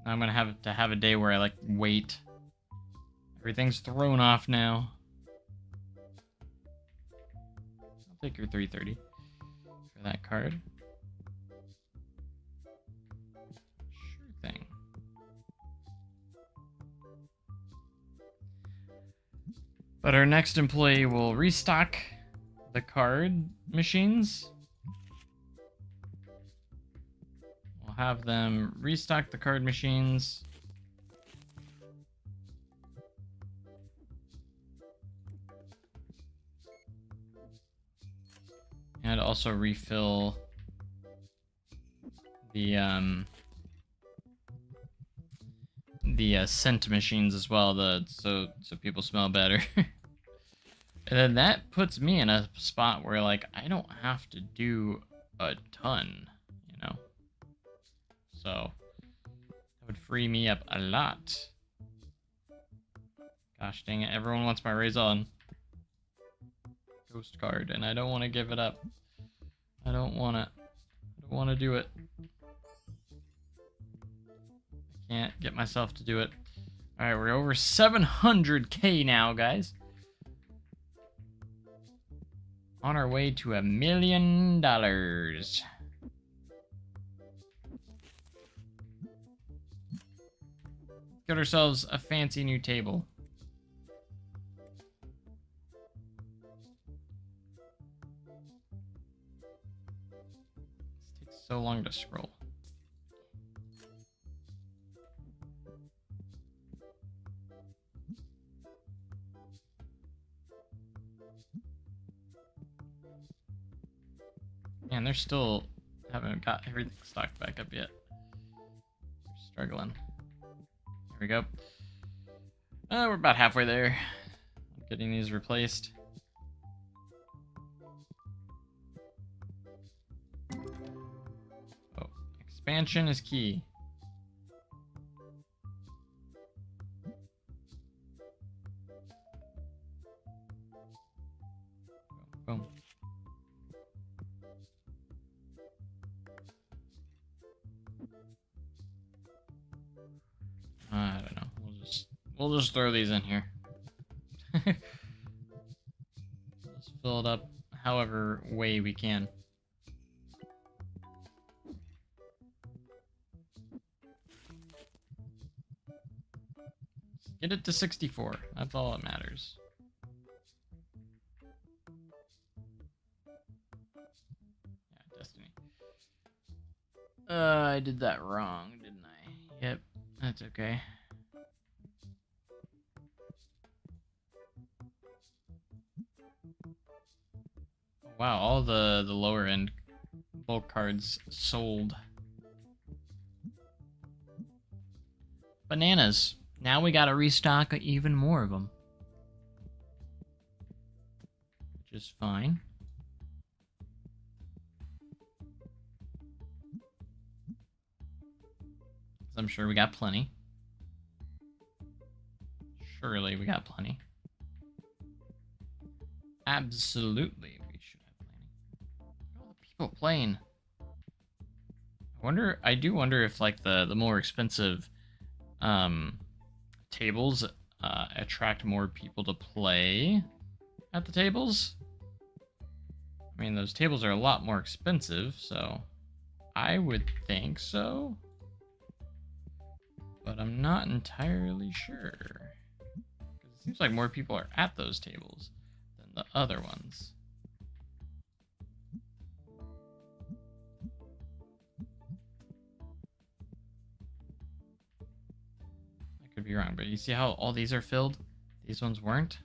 Speaker 1: I'm gonna have to have a day where I like wait. Everything's thrown off now. I'll take your 330 for that card. Sure thing. But our next employee will restock the card machines. We'll have them restock the card machines. And also refill the scent machines as well, so people smell better. And then that puts me in a spot where like I don't have to do a ton, you know. So that would free me up a lot. Gosh dang it, everyone wants my Raison Ghost card, and I don't want to give it up. I don't want it. I don't want to do it. I can't get myself to do it. Alright, we're over 700k now, guys. On our way to $1 million. Get ourselves a fancy new table. This takes so long to scroll. Man, they're still haven't got everything stocked back up yet. They're struggling. There we go. We're about halfway there. Getting these replaced. Oh, expansion is key. Boom. I don't know. We'll just throw these in here. Let's fill it up however way we can. Get it to 64. That's all that matters. Yeah, Destiny. I did that wrong, didn't I? Yep, that's okay. Wow, all the lower end bulk cards sold. Bananas. Now we gotta restock even more of them. Which is fine. I'm sure we got plenty. Surely we got plenty. Absolutely, we should have plenty. All the people playing. I do wonder if like the more expensive tables attract more people to play at the tables. I mean, those tables are a lot more expensive, so I would think so. But I'm not entirely sure. Because it seems like more people are at those tables than the other ones. I could be wrong, but you see how all these are filled? These ones weren't?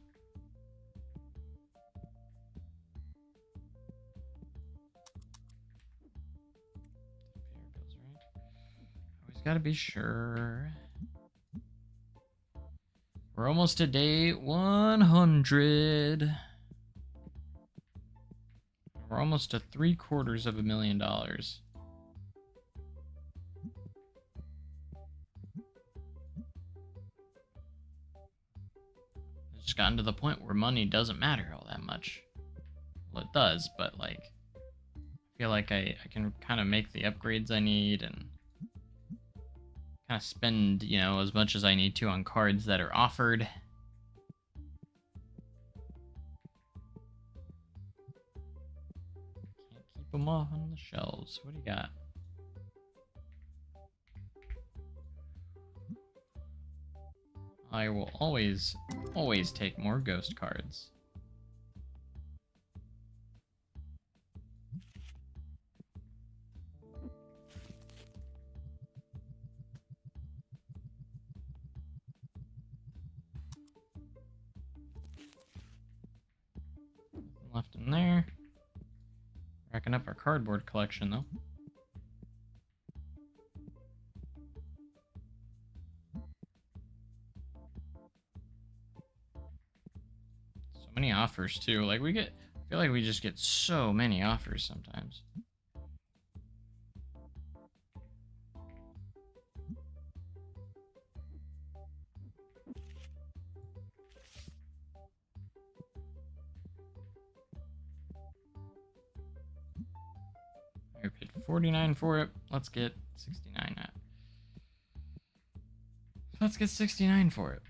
Speaker 1: Always gotta be sure. We're almost to day 100. We're almost to $750,000. It's gotten to the point where money doesn't matter all that much. Well, it does, but like, I feel like I can kind of make the upgrades I need and kind of spend, you know, as much as I need to on cards that are offered. Can't keep them all on the shelves. What do you got? I will always take more ghost cards. Nothing left in there. Racking up our cardboard collection, though. So many offers, too. Like, I feel like we just get so many offers sometimes. I paid $49 for it. Let's get $69 at. Let's get $69 for it.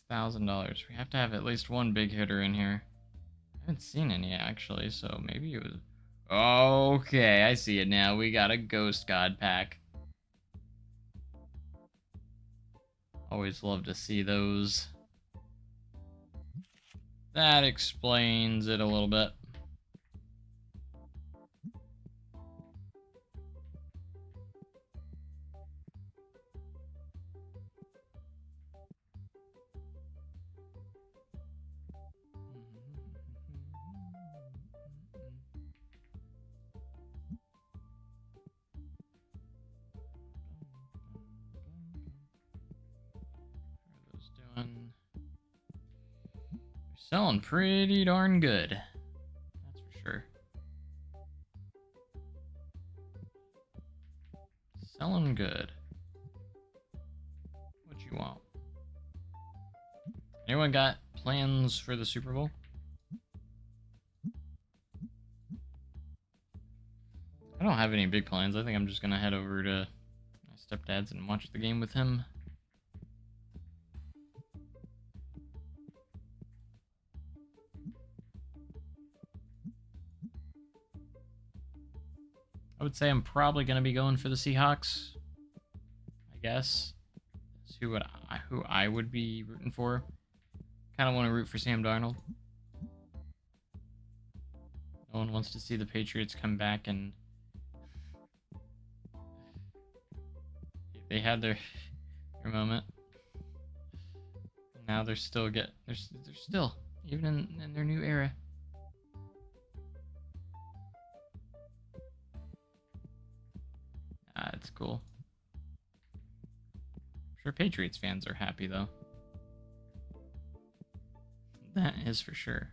Speaker 1: $6,000. We have to have at least one big hitter in here. I haven't seen any actually, so maybe it was. Okay, I see it now. We got a Ghost God pack. Always love to see those. That explains it a little bit. Selling pretty darn good. That's for sure. Selling good. What you want? Anyone got plans for the Super Bowl? I don't have any big plans. I think I'm just gonna head over to my stepdad's and watch the game with him. I would say I'm probably going to be going for the Seahawks. I guess. That's who I would be rooting for. Kind of want to root for Sam Darnold. No one wants to see the Patriots come back, and they had their moment. Now they're still they're still even in their new era. It's cool. I'm sure Patriots fans are happy, though. That is for sure.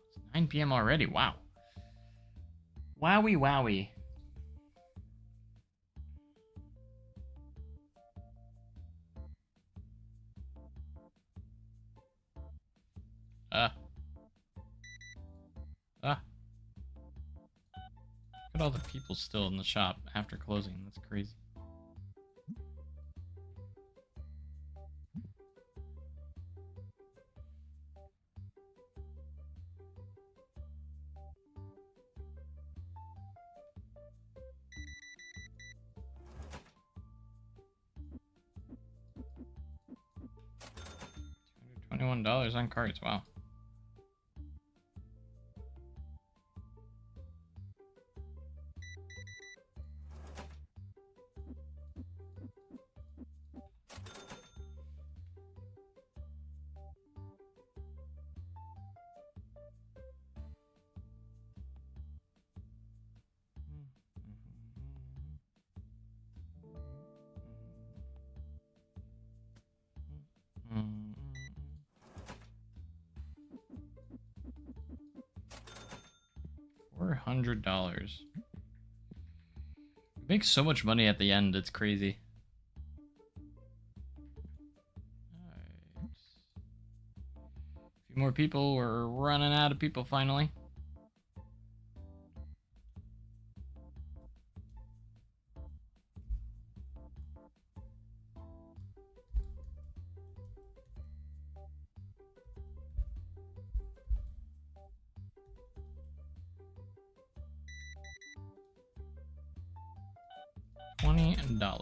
Speaker 1: It's 9 p.m. already. Wow. Wowie, wowie. Look at all the people still in the shop after closing. That's crazy. $221 on cards. Wow. $400. Make so much money at the end, it's crazy. few more people. We're running out of people finally. $20. We'll take that.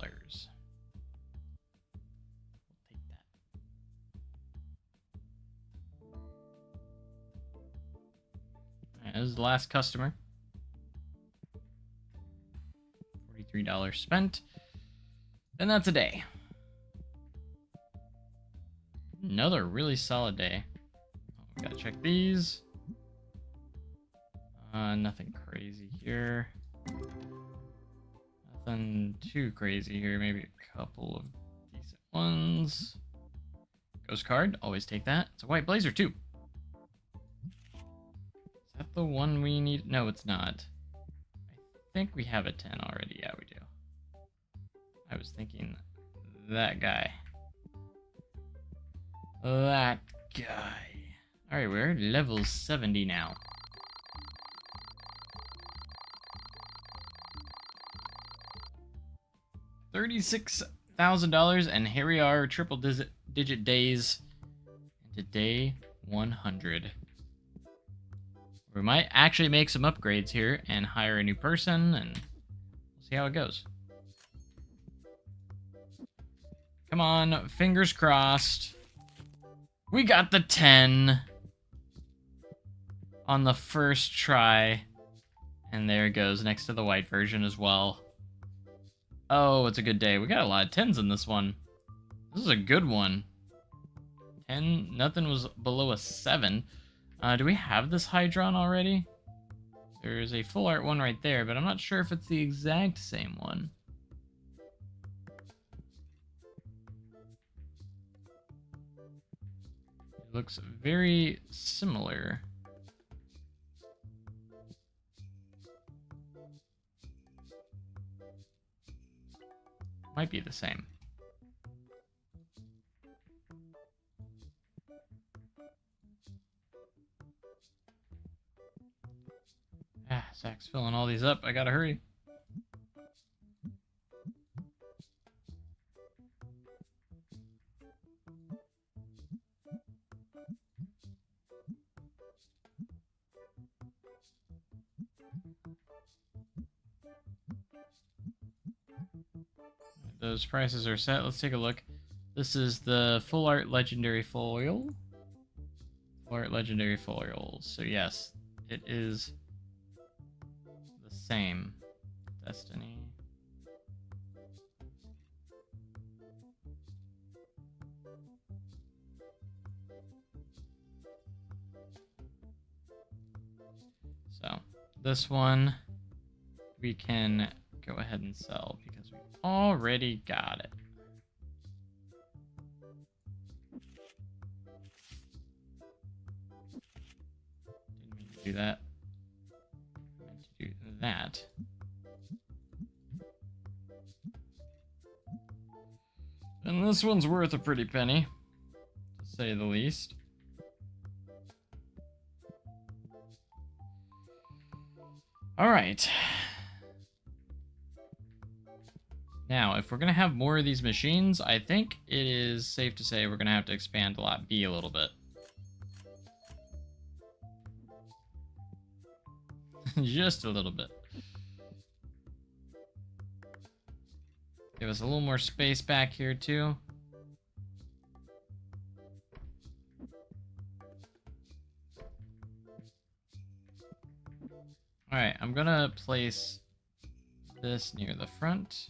Speaker 1: Alright, this is the last customer. $43 spent. And that's a day. Another really solid day. We gotta check these. Nothing crazy here. Nothing too crazy here. Maybe a couple of decent ones. Ghost card. Always take that. It's a white blazer too. Is that the one we need? No, it's not. I think we have a 10 already. Yeah, we do. I was thinking that guy. That guy. Alright, we're level 70 now. $36,000, and here we are, triple digit days into day 100. We might actually make some upgrades here and hire a new person, and we'll see how it goes. Come on, fingers crossed. We got the 10 on the first try, and there it goes next to the white version as well. Oh, it's a good day. We got a lot of 10s in this one. This is a good one. 10, nothing was below a 7. Do we have this Hydron already? There's a full art one right there, but I'm not sure if it's the exact same one. It looks very similar. Might be the same. Zach's filling all these up. I gotta hurry. Those prices are set. Let's take a look. This is the full art legendary foil. Full art legendary foil. So yes, it is the same. Destiny. So this one we can go ahead and sell because we already got it. Didn't mean to do that. I meant to do that. And this one's worth a pretty penny, to say the least. All right. Now, if we're going to have more of these machines, I think it is safe to say we're going to have to expand Lot B a little bit. Just a little bit. Give us a little more space back here, too. Alright, I'm going to place this near the front.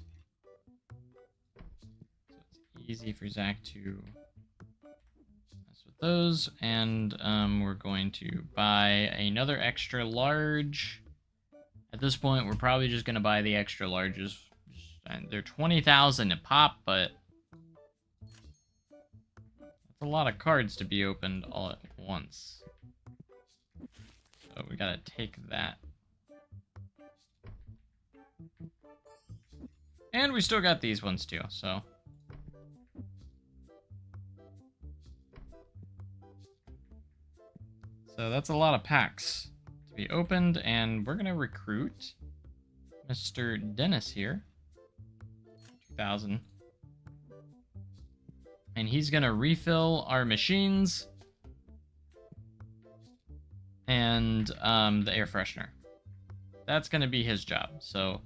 Speaker 1: Easy for Zach to mess with those, and we're going to buy another extra large. At this point, we're probably just going to buy the extra larges. They're 20,000 a pop, but that's a lot of cards to be opened all at once. So we gotta take that. And we still got these ones too, so. So that's a lot of packs to be opened, and we're gonna recruit Mr. Dennis here. 2,000. And he's gonna refill our machines and the air freshener. That's gonna be his job. So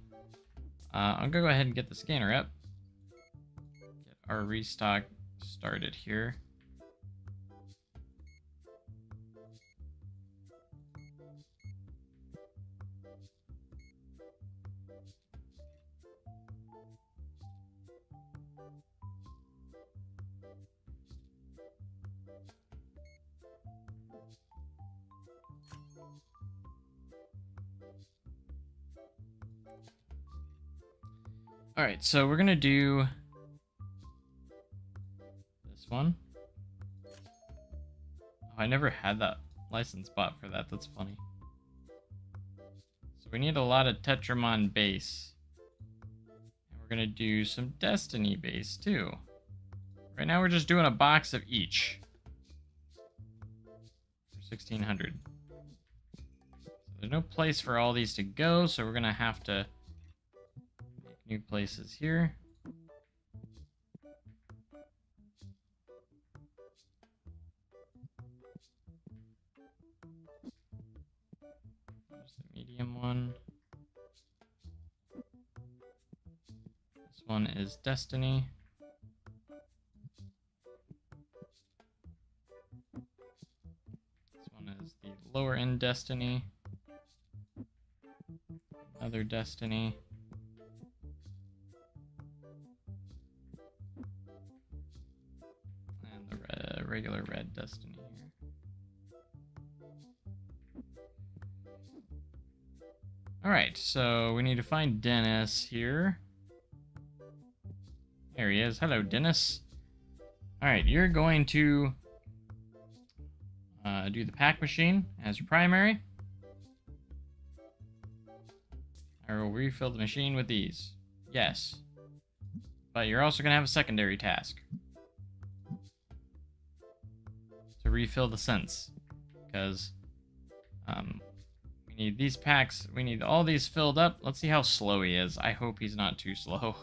Speaker 1: I'm gonna go ahead and get the scanner up. Get our restock started here. All right, so we're gonna do this one. Oh, I never had that license bot for that. That's funny. So we need a lot of Tetramon base. And we're gonna do some Destiny base too. Right now we're just doing a box of each. For 1,600. So there's no place for all these to go, so we're gonna have to make new places here. There's the medium one. This one is Destiny. This one is the lower end Destiny. Another Destiny. And the regular red Destiny here. Alright, so we need to find Dennis here. There he is. Hello, Dennis. Alright, you're going to do the pack machine as your primary. I will refill the machine with these. Yes. But you're also going to have a secondary task. To refill the scents. Because we need these packs. We need all these filled up. Let's see how slow he is. I hope he's not too slow.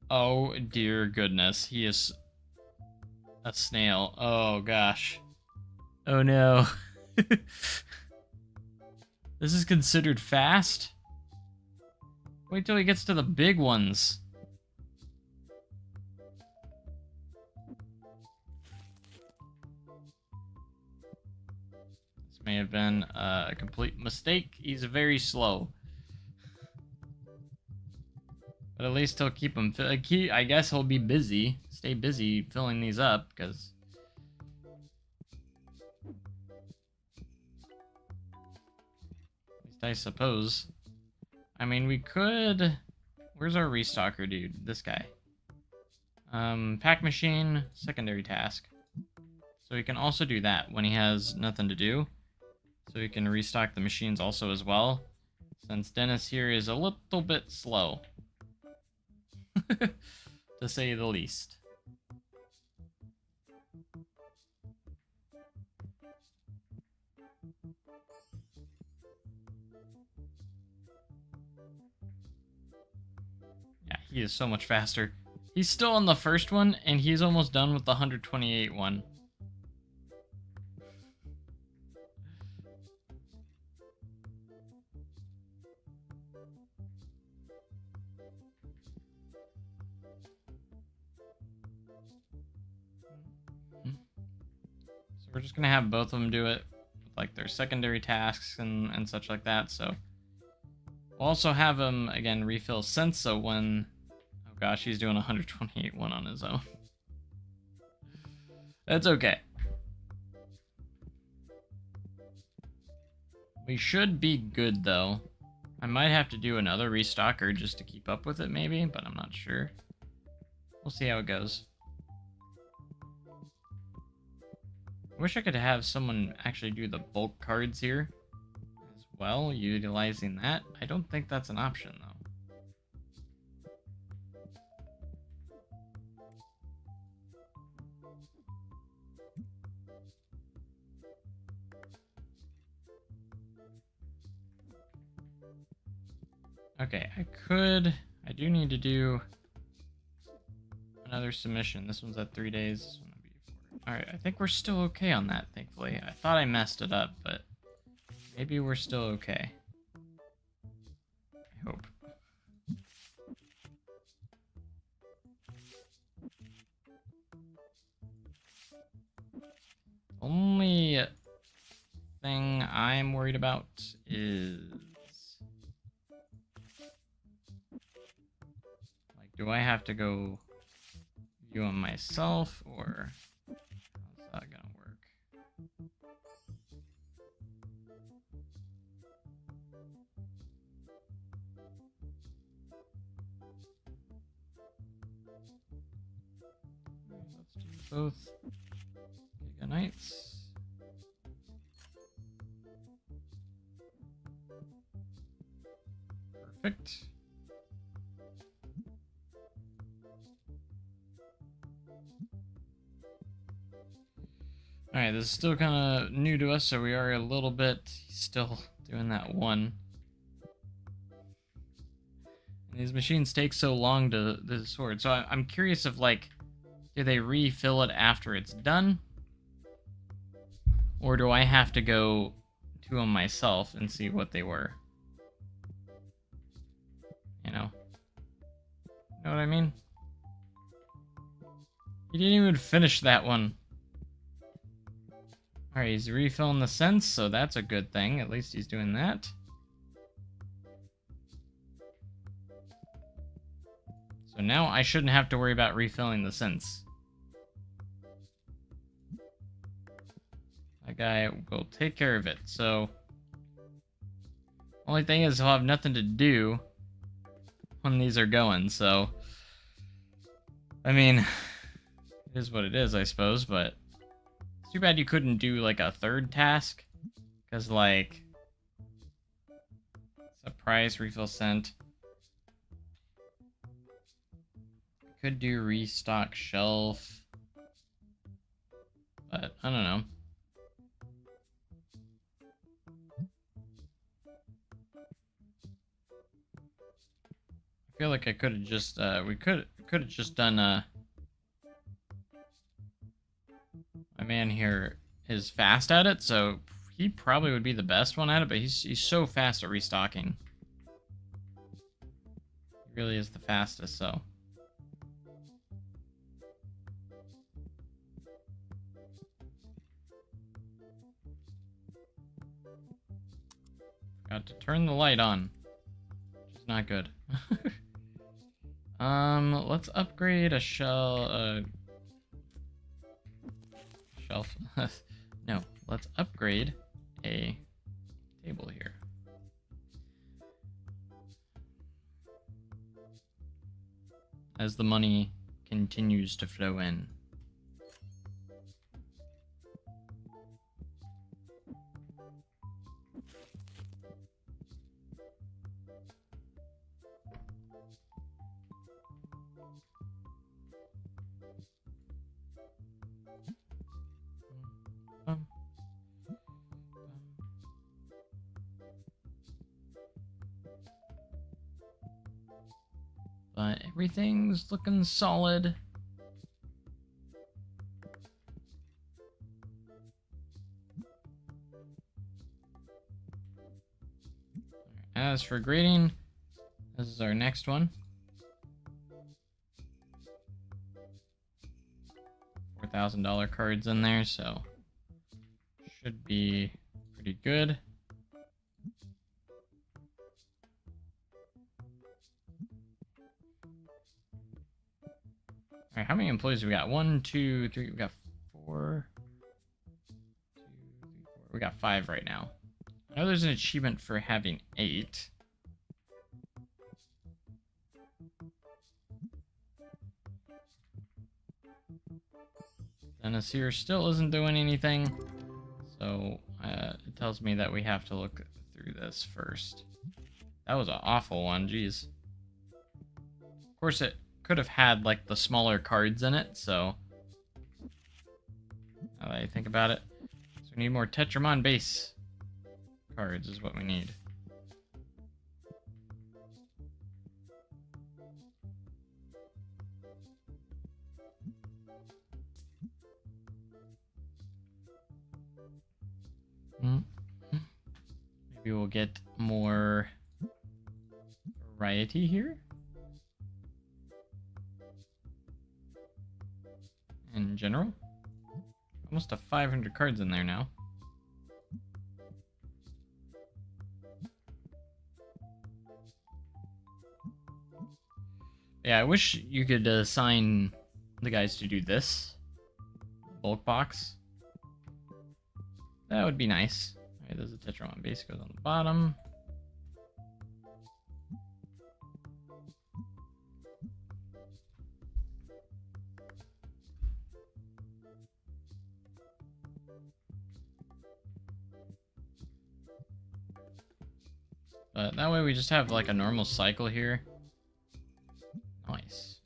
Speaker 1: Oh dear goodness. He is a snail. Oh gosh. Oh no. This is considered fast? Wait till he gets to the big ones. This may have been a complete mistake. He's very slow. But at least he'll keep them... I guess he'll be busy. Stay busy filling these up, because... I suppose. I mean, we could... Where's our restocker dude? This guy. Pack machine, secondary task. So he can also do that when he has nothing to do. So he can restock the machines also as well. Since Dennis here is a little bit slow. To say the least. Yeah, he is so much faster. He's still on the first one, and he's almost done with the 128 one. So we're just gonna have both of them do it, with like their secondary tasks and such like that. So we'll also have him again refill Sensa when, oh gosh, he's doing 128 one on his own. That's okay. We should be good though. I might have to do another restocker just to keep up with it maybe, but I'm not sure. We'll see how it goes. I wish I could have someone actually do the bulk cards here as well, utilizing that. I don't think that's an option though. Okay, I do need to do another submission. This one's at 3 days. This one will be 4. Alright, I think we're still okay on that, thankfully. I thought I messed it up, but maybe we're still okay. I hope. Only thing I'm worried about is, like, do I have to go view them myself, or how's that gonna work? Let's do both Giga Knights. Perfect. Alright, this is still kind of new to us, so we are a little bit still doing that one. And these machines take so long to sort. So I'm curious if, like, do they refill it after it's done? Or do I have to go to them myself and see what they were? You know? Know what I mean? He didn't even finish that one. Alright, he's refilling the cents, so that's a good thing. At least he's doing that. So now I shouldn't have to worry about refilling the cents. That guy will take care of it, so... Only thing is he'll have nothing to do when these are going, so... I mean, it is what it is, I suppose, but... It's too bad you couldn't do, like, a third task. Because, like... Surprise refill cent. Could do restock shelf. But, I don't know. I feel like I could have just, we could have just done, my man here is fast at it, so he probably would be the best one at it, but he's so fast at restocking. He really is the fastest, so. Got to turn the light on, which is not good. Let's upgrade a shelf. No, let's upgrade a table here. As the money continues to flow in. But everything's looking solid. As for grading, this is our next one. $4,000 cards in there, so should be pretty good. Alright, how many employees do we got? 1, 2, 3, we got 4. 2, 3, 4. We got 5 right now. I know there's an achievement for having 8. Dennis here still isn't doing anything, so it tells me that we have to look through this first. That was an awful one, jeez. Of course, it could have had, like, the smaller cards in it, so... Now that I think about it. So we need more Tetramon base cards is what we need. Mm. Maybe we'll get more variety here. In general. Almost a 500 cards in there now. Yeah, I wish you could assign the guys to do this. Bulk box. That would be nice. Alright, there's a Tetramon base, goes on the bottom. But that way we just have like a normal cycle here. Nice.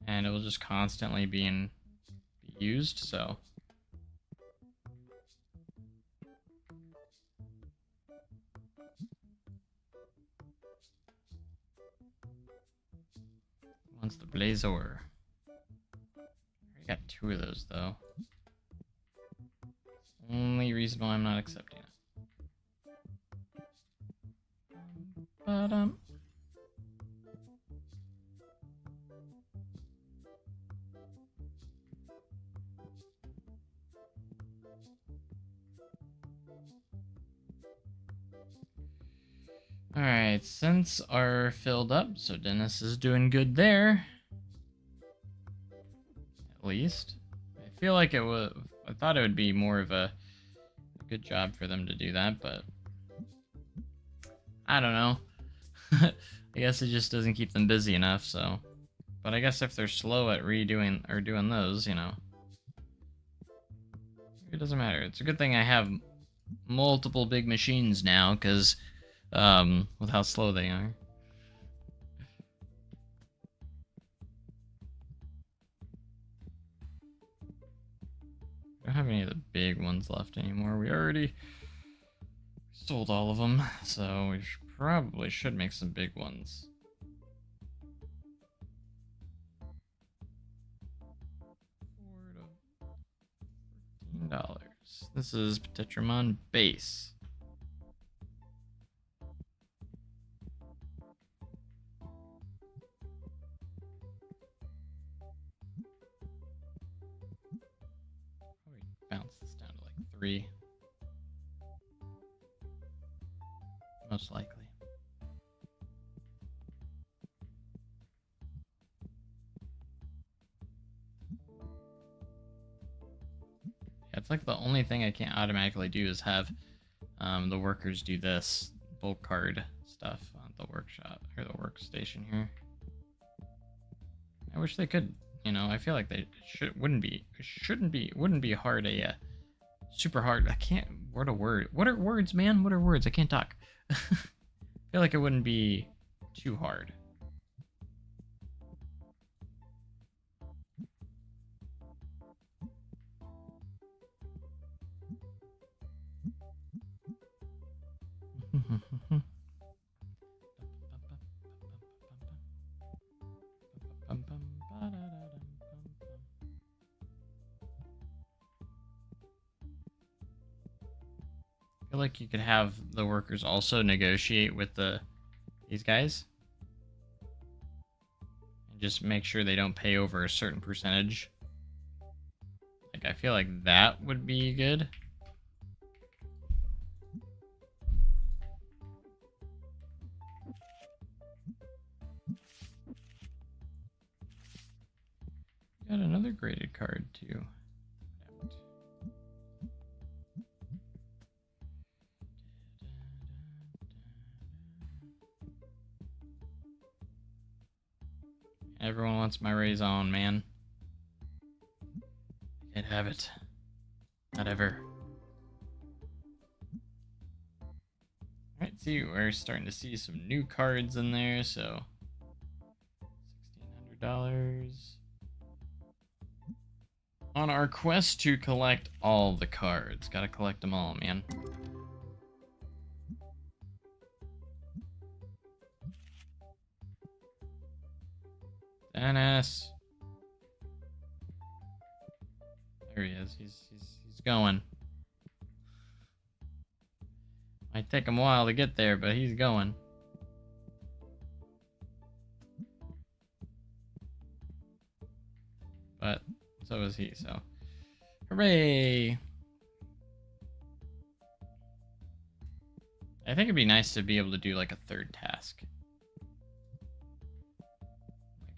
Speaker 1: And it will just constantly be used, so. Once the Blazor. I got 2 of those though. Only reason why I'm not accepting it. Alright, scents are filled up, so Dennis is doing good there. At least. I feel like I thought it would be more of a good job for them to do that, but I don't know. I guess it just doesn't keep them busy enough, so. But I guess if they're slow at redoing or doing those, you know. It doesn't matter. It's a good thing I have multiple big machines now, because with how slow they are. I don't have any of the big ones left anymore. We already sold all of them, so we probably should make some big ones. $14. This is Tetramon base. Bounce this down to like 3. Most likely. Yeah, it's like the only thing I can't automatically do is have the workers do this bulk card stuff on the workshop or the workstation here. I wish they could. You know, I feel like they wouldn't be hard super hard. I can't. What are words, man? What are words? I can't talk. I feel like it wouldn't be too hard. I feel like you could have the workers also negotiate with these guys and just make sure they don't pay over a certain percentage. Like, I feel like that would be good. Got another graded card too. Everyone wants my Raison, man. Can't have it. Not ever. Alright, see, we're starting to see some new cards in there, so $1,600. On our quest to collect all the cards. Gotta collect them all, man. Dennis. There he is. He's going. Might take him a while to get there, but he's going. But so is he, so hooray! I think it'd be nice to be able to do like a third task.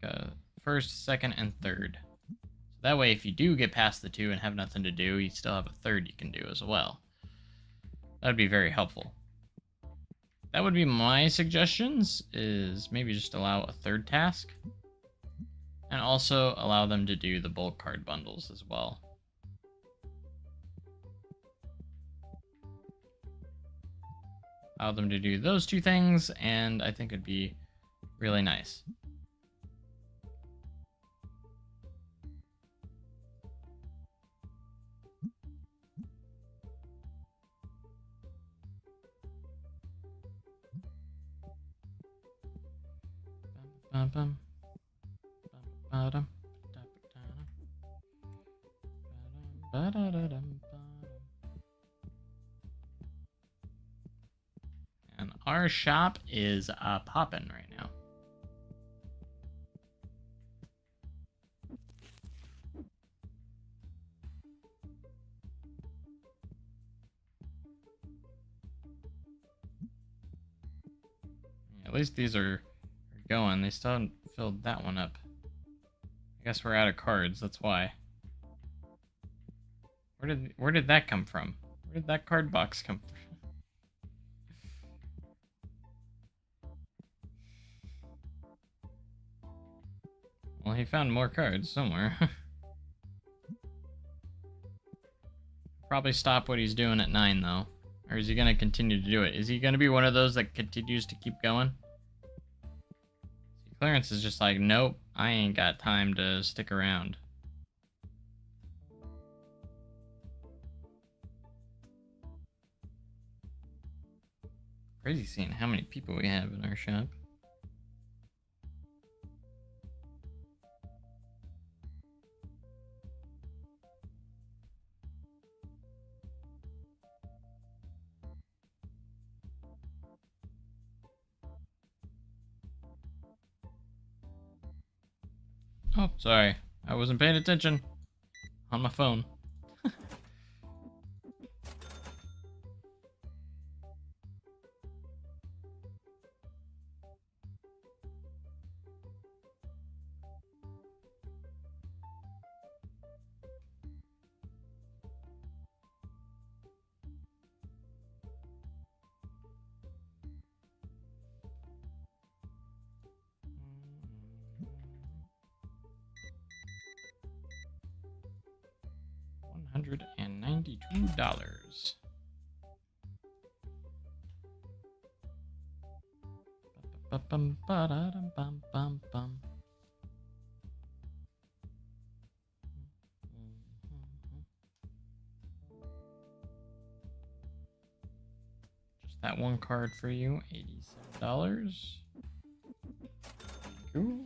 Speaker 1: Like a first, second, and third. So that way if you do get past the two and have nothing to do, you still have a third you can do as well. That'd be very helpful. That would be my suggestions, is maybe just allow a third task. And also allow them to do the bulk card bundles as well. Allow them to do those two things, and I think it'd be really nice. Bum, bum. And our shop is popping right now. At least these are going. They still haven't filled that one up. I guess we're out of cards, that's why. Where did that come from? Where did that card box come from? Well, he found more cards somewhere. Probably stop what he's doing at 9, though. Or is he going to continue to do it? Is he going to be one of those that continues to keep going? Clarence is just like, nope, I ain't got time to stick around. Crazy seeing how many people we have in our shop. Oh, sorry. I wasn't paying attention on my phone. $192. Just that one card for you, $87. Cool.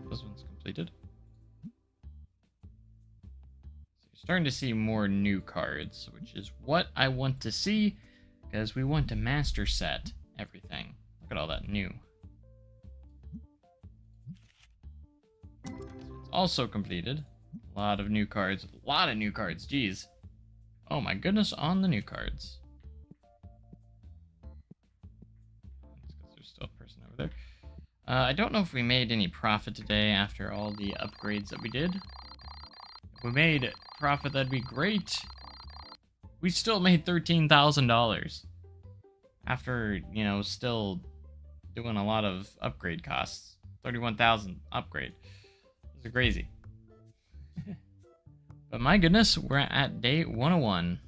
Speaker 1: This one's completed. So you're starting to see more new cards, which is what I want to see, because we want to master set everything. Look at all that new. So it's also completed. A lot of new cards. A lot of new cards. Jeez. Oh my goodness, on the new cards. That's because there's still a person over there. I don't know if we made any profit today after all the upgrades that we did. If we made profit, that'd be great. We still made $13,000. After, you know, still doing a lot of upgrade costs. 31,000 upgrade. These are crazy. But my goodness, we're at day 101.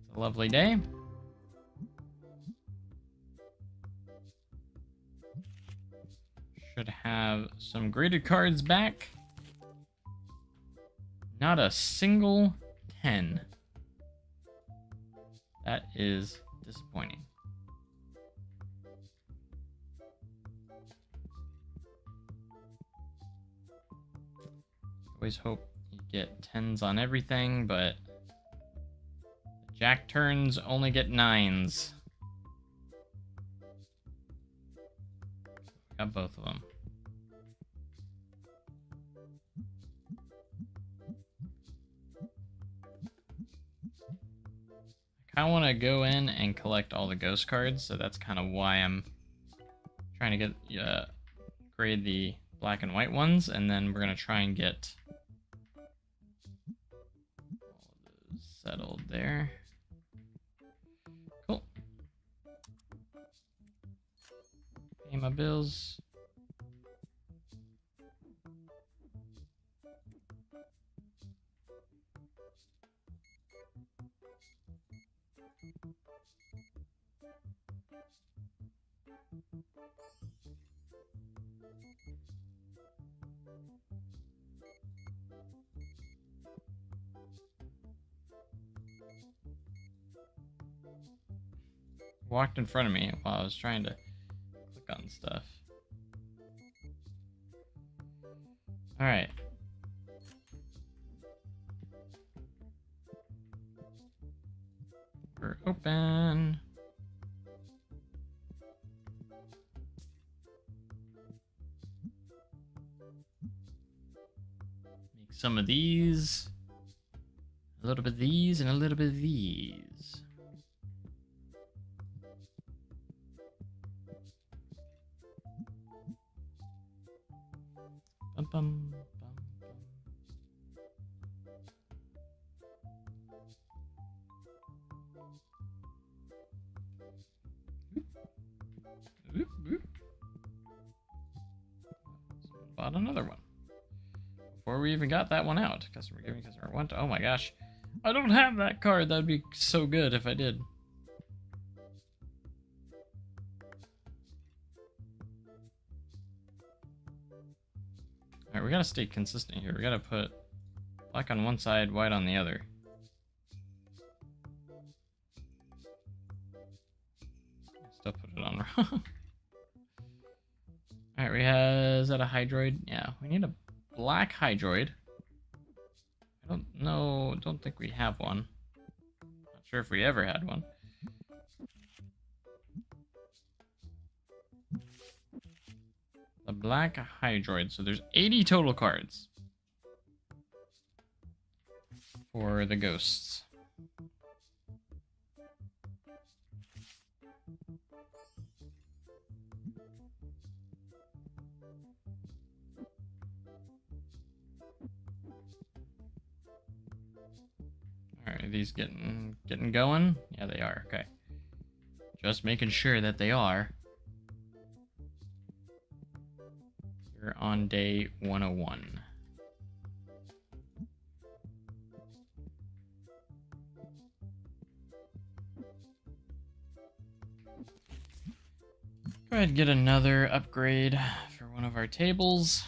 Speaker 1: It's a lovely day. Should have some graded cards back. Not a single 10. That is disappointing. Always hope you get 10s on everything, but the Jack turns only get 9s. Got both of them. I kind of want to go in and collect all the ghost cards, so that's kind of why I'm trying to get grade the black and white ones, and then we're going to try and get all of those settled there. Cool. Pay my bills. Walked in front of me while I was trying to click on stuff. All right. We're open. Make some of these. A little bit of these and a little bit of these. Bum, bum, bum, bum. Oop, oop. Someone bought another one. Before we even got that one out. Customer giving customer one. Oh my gosh. I don't have that card. That'd be so good if I did. Alright, we gotta stay consistent here. We gotta put black on one side, white on the other. Still put it on wrong. Alright, we have... Is that a Hydroid? Yeah, we need a black Hydroid. I don't know... Don't think we have one. Not sure if we ever had one. The black Hydroid. So there's 80 total cards for the ghosts. Alright, are these getting going? Yeah, they are. Okay. Just making sure that they are. We're on day 101. Go ahead and get another upgrade for one of our tables.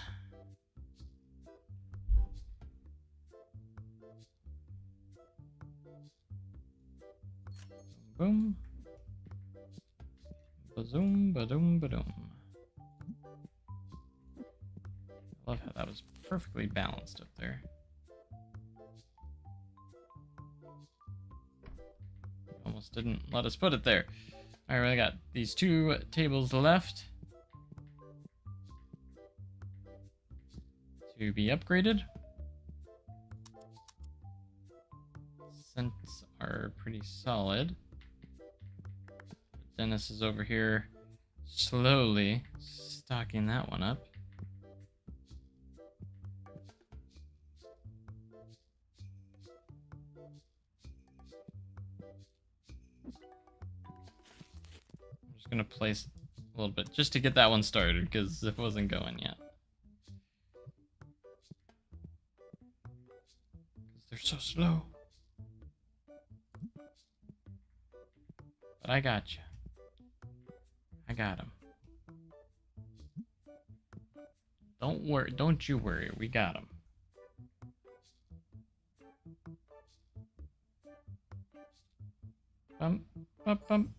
Speaker 1: Boom. Ba-zoom, ba-doom, ba-doom. I love how that was perfectly balanced up there. Almost didn't let us put it there. Alright, we got these two tables left to be upgraded. Scents are pretty solid. Dennis is over here slowly stocking that one up. Just gonna place a little bit just to get that one started because it wasn't going yet. Because they're so slow. But I got you. I got him. Don't worry. Don't you worry. We got him. Bum, bum, bum.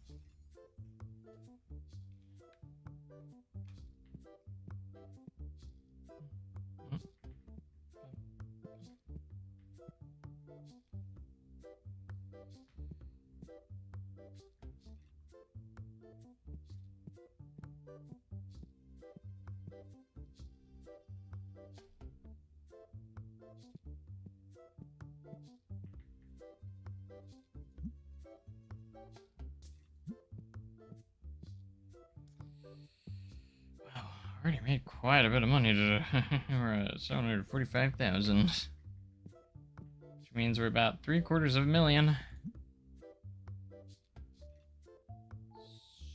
Speaker 1: Wow, already made quite a bit of money today. We're at 745,000. Which means we're about 750,000.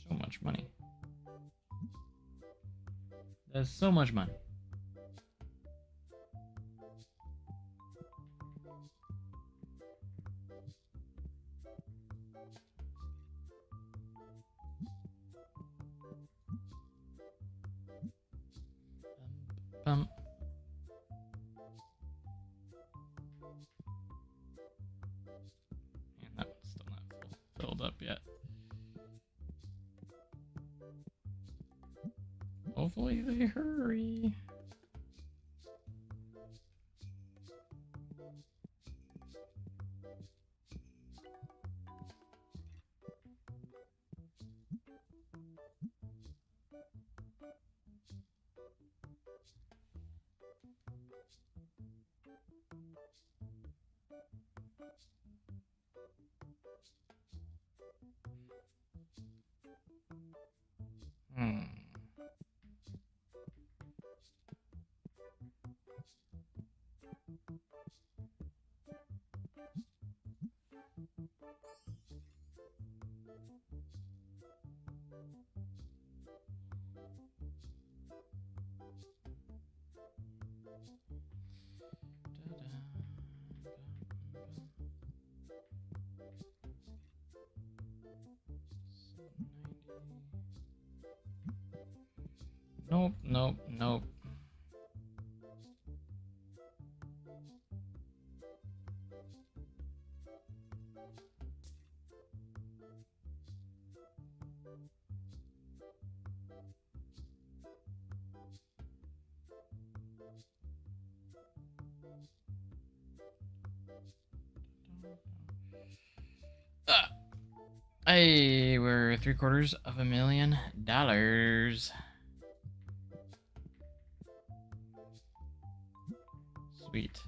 Speaker 1: So much money. That's so much money. Bum. And that one's still not filled up yet. Hopefully they hurry. Nope, nope, nope. Hey, we're $750,000. Sweet.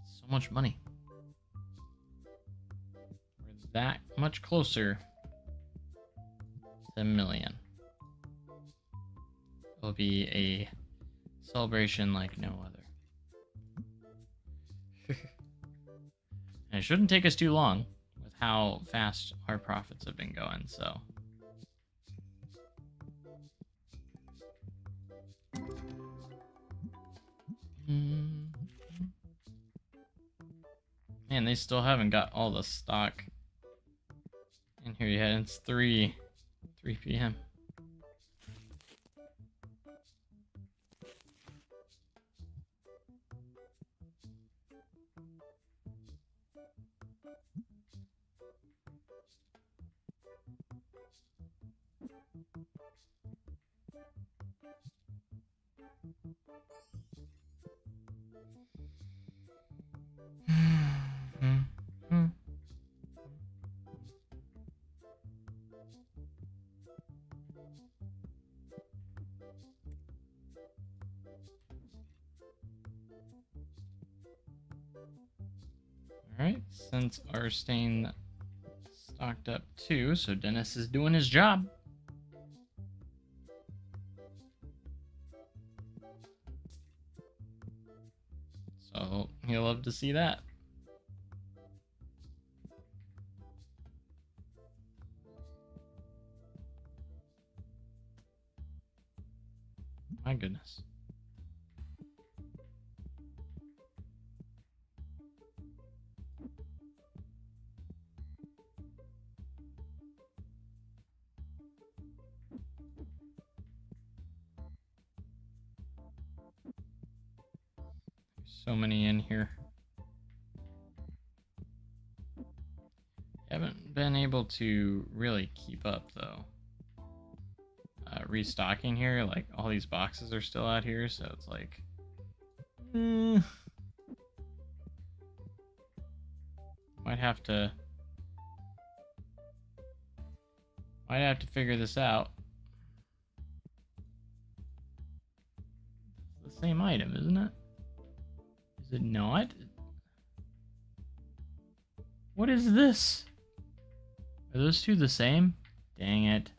Speaker 1: So much money. We're that much closer to a million. It'll be a celebration like no other. And it shouldn't take us too long with how fast our profits have been going, so. Man, they still haven't got all the stock in here yet. It's 3 p.m. Alright, since our stain stocked up too, so Dennis is doing his job. So he'll love to see that. My goodness. There's so many in here. Haven't been able to really keep up though. Restocking here, like all these boxes are still out here, so it's like might have to figure this out. It's the same item, isn't it? Is it not? What is this? Are those two the same? Dang it.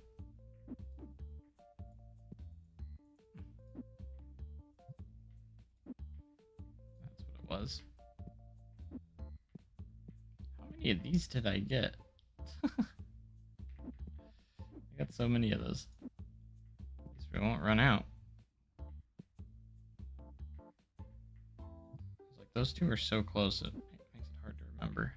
Speaker 1: That's what it was. How many of these did I get? I got so many of those. At least we won't run out. It's like those two are so close, it makes it hard to remember.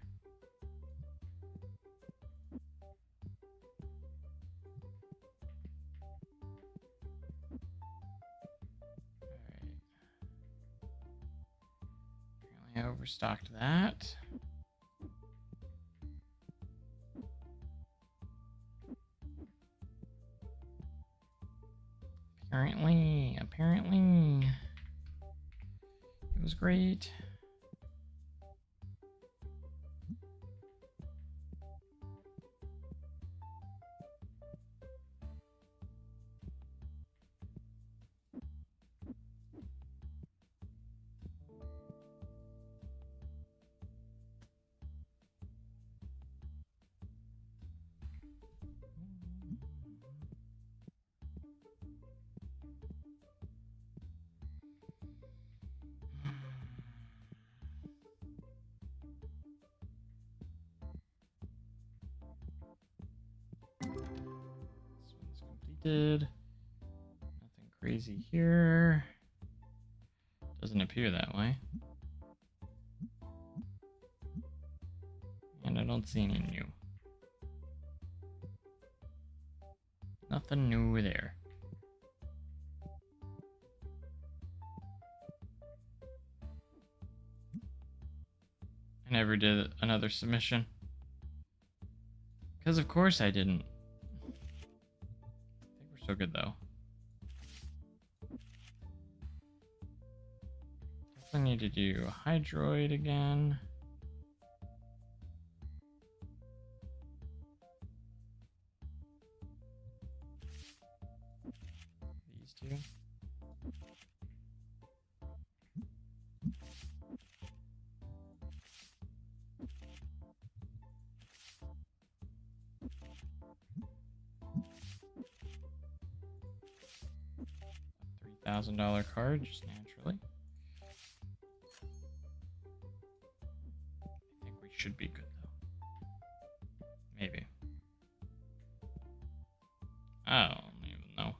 Speaker 1: I overstocked that. Apparently, it was great. Completed. Nothing crazy here. Doesn't appear that way. And I don't see any new. Nothing new there. I never did another submission. Because of course I didn't. So good though. Definitely need to do Hydroid again. These two. $1,000 card, just naturally. I think we should be good though. Maybe. I don't even know.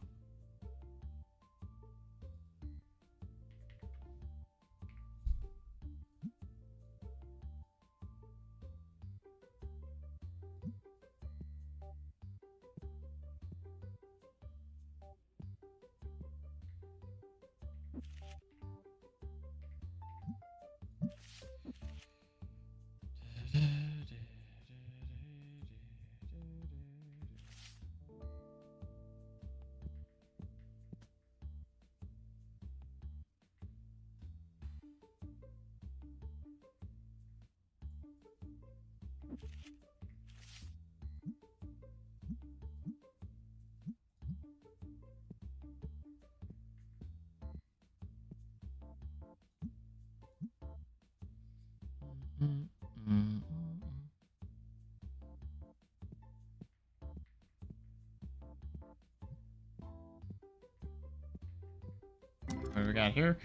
Speaker 1: What do we got here?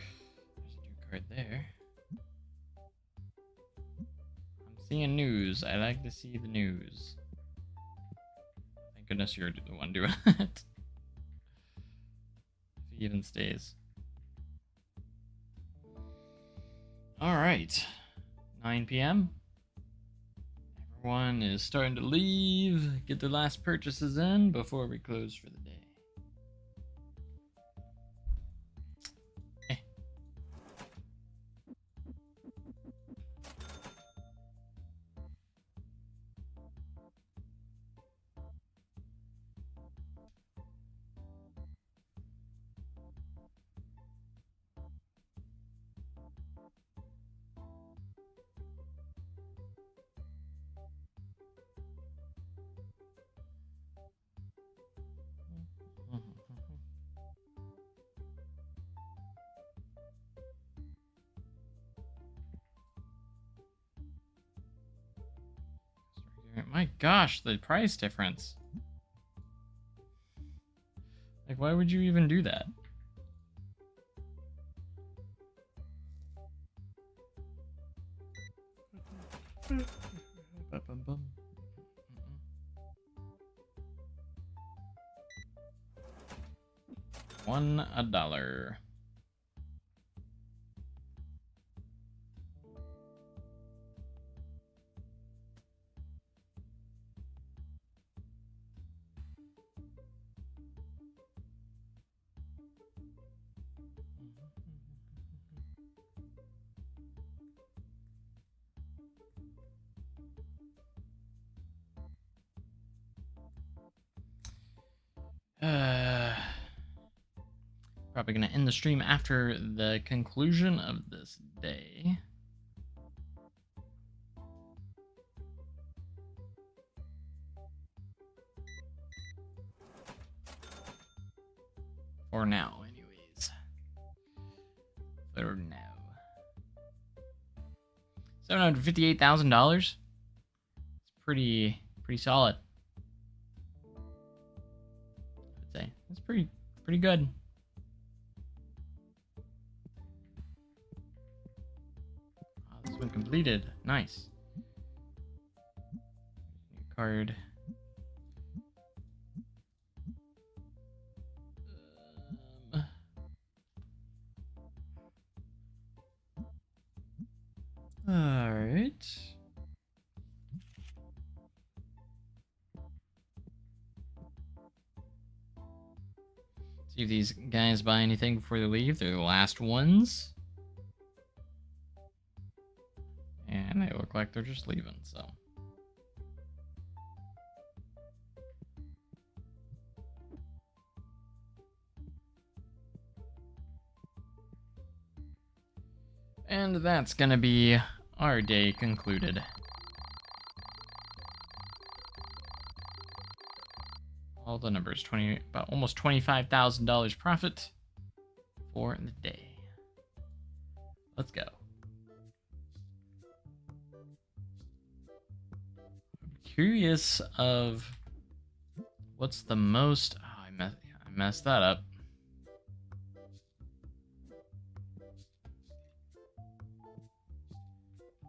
Speaker 1: There's a new card there. I'm seeing news. I like to see the news. Thank goodness you're the one doing it. even stays. All right, 9 p.m. Everyone is starting to leave, get their last purchases in before we close for the day. My gosh, the price difference. Like, why would you even do that? $1. Probably gonna end the stream after the conclusion of this day. For now, anyways. For now. $758,000. It's pretty solid. I'd say it's pretty good. Oh, this one completed. Nice. New card. All right. See if these guys buy anything before they leave. They're the last ones. And they look like they're just leaving, so. And that's gonna be our day concluded. All the numbers, about almost $25,000 profit for the day. Let's go. I'm curious of what's the most. Oh, I messed that up.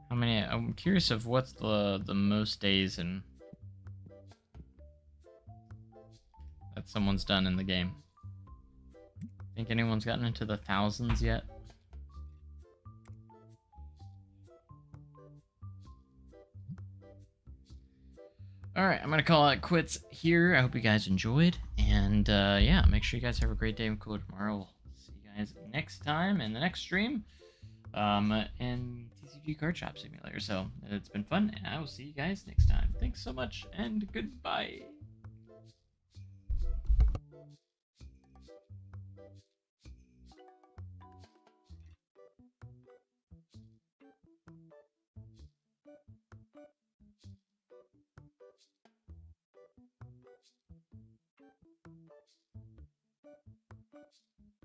Speaker 1: How many? I'm curious of what's the most days in that someone's done in the game. Think anyone's gotten into the thousands yet? Alright, I'm gonna call it quits here. I hope you guys enjoyed. And yeah, make sure you guys have a great day and cool tomorrow. We'll see you guys next time in the next stream. In TCG Card Shop Simulator. So it's been fun, and I will see you guys next time. Thanks so much, and goodbye.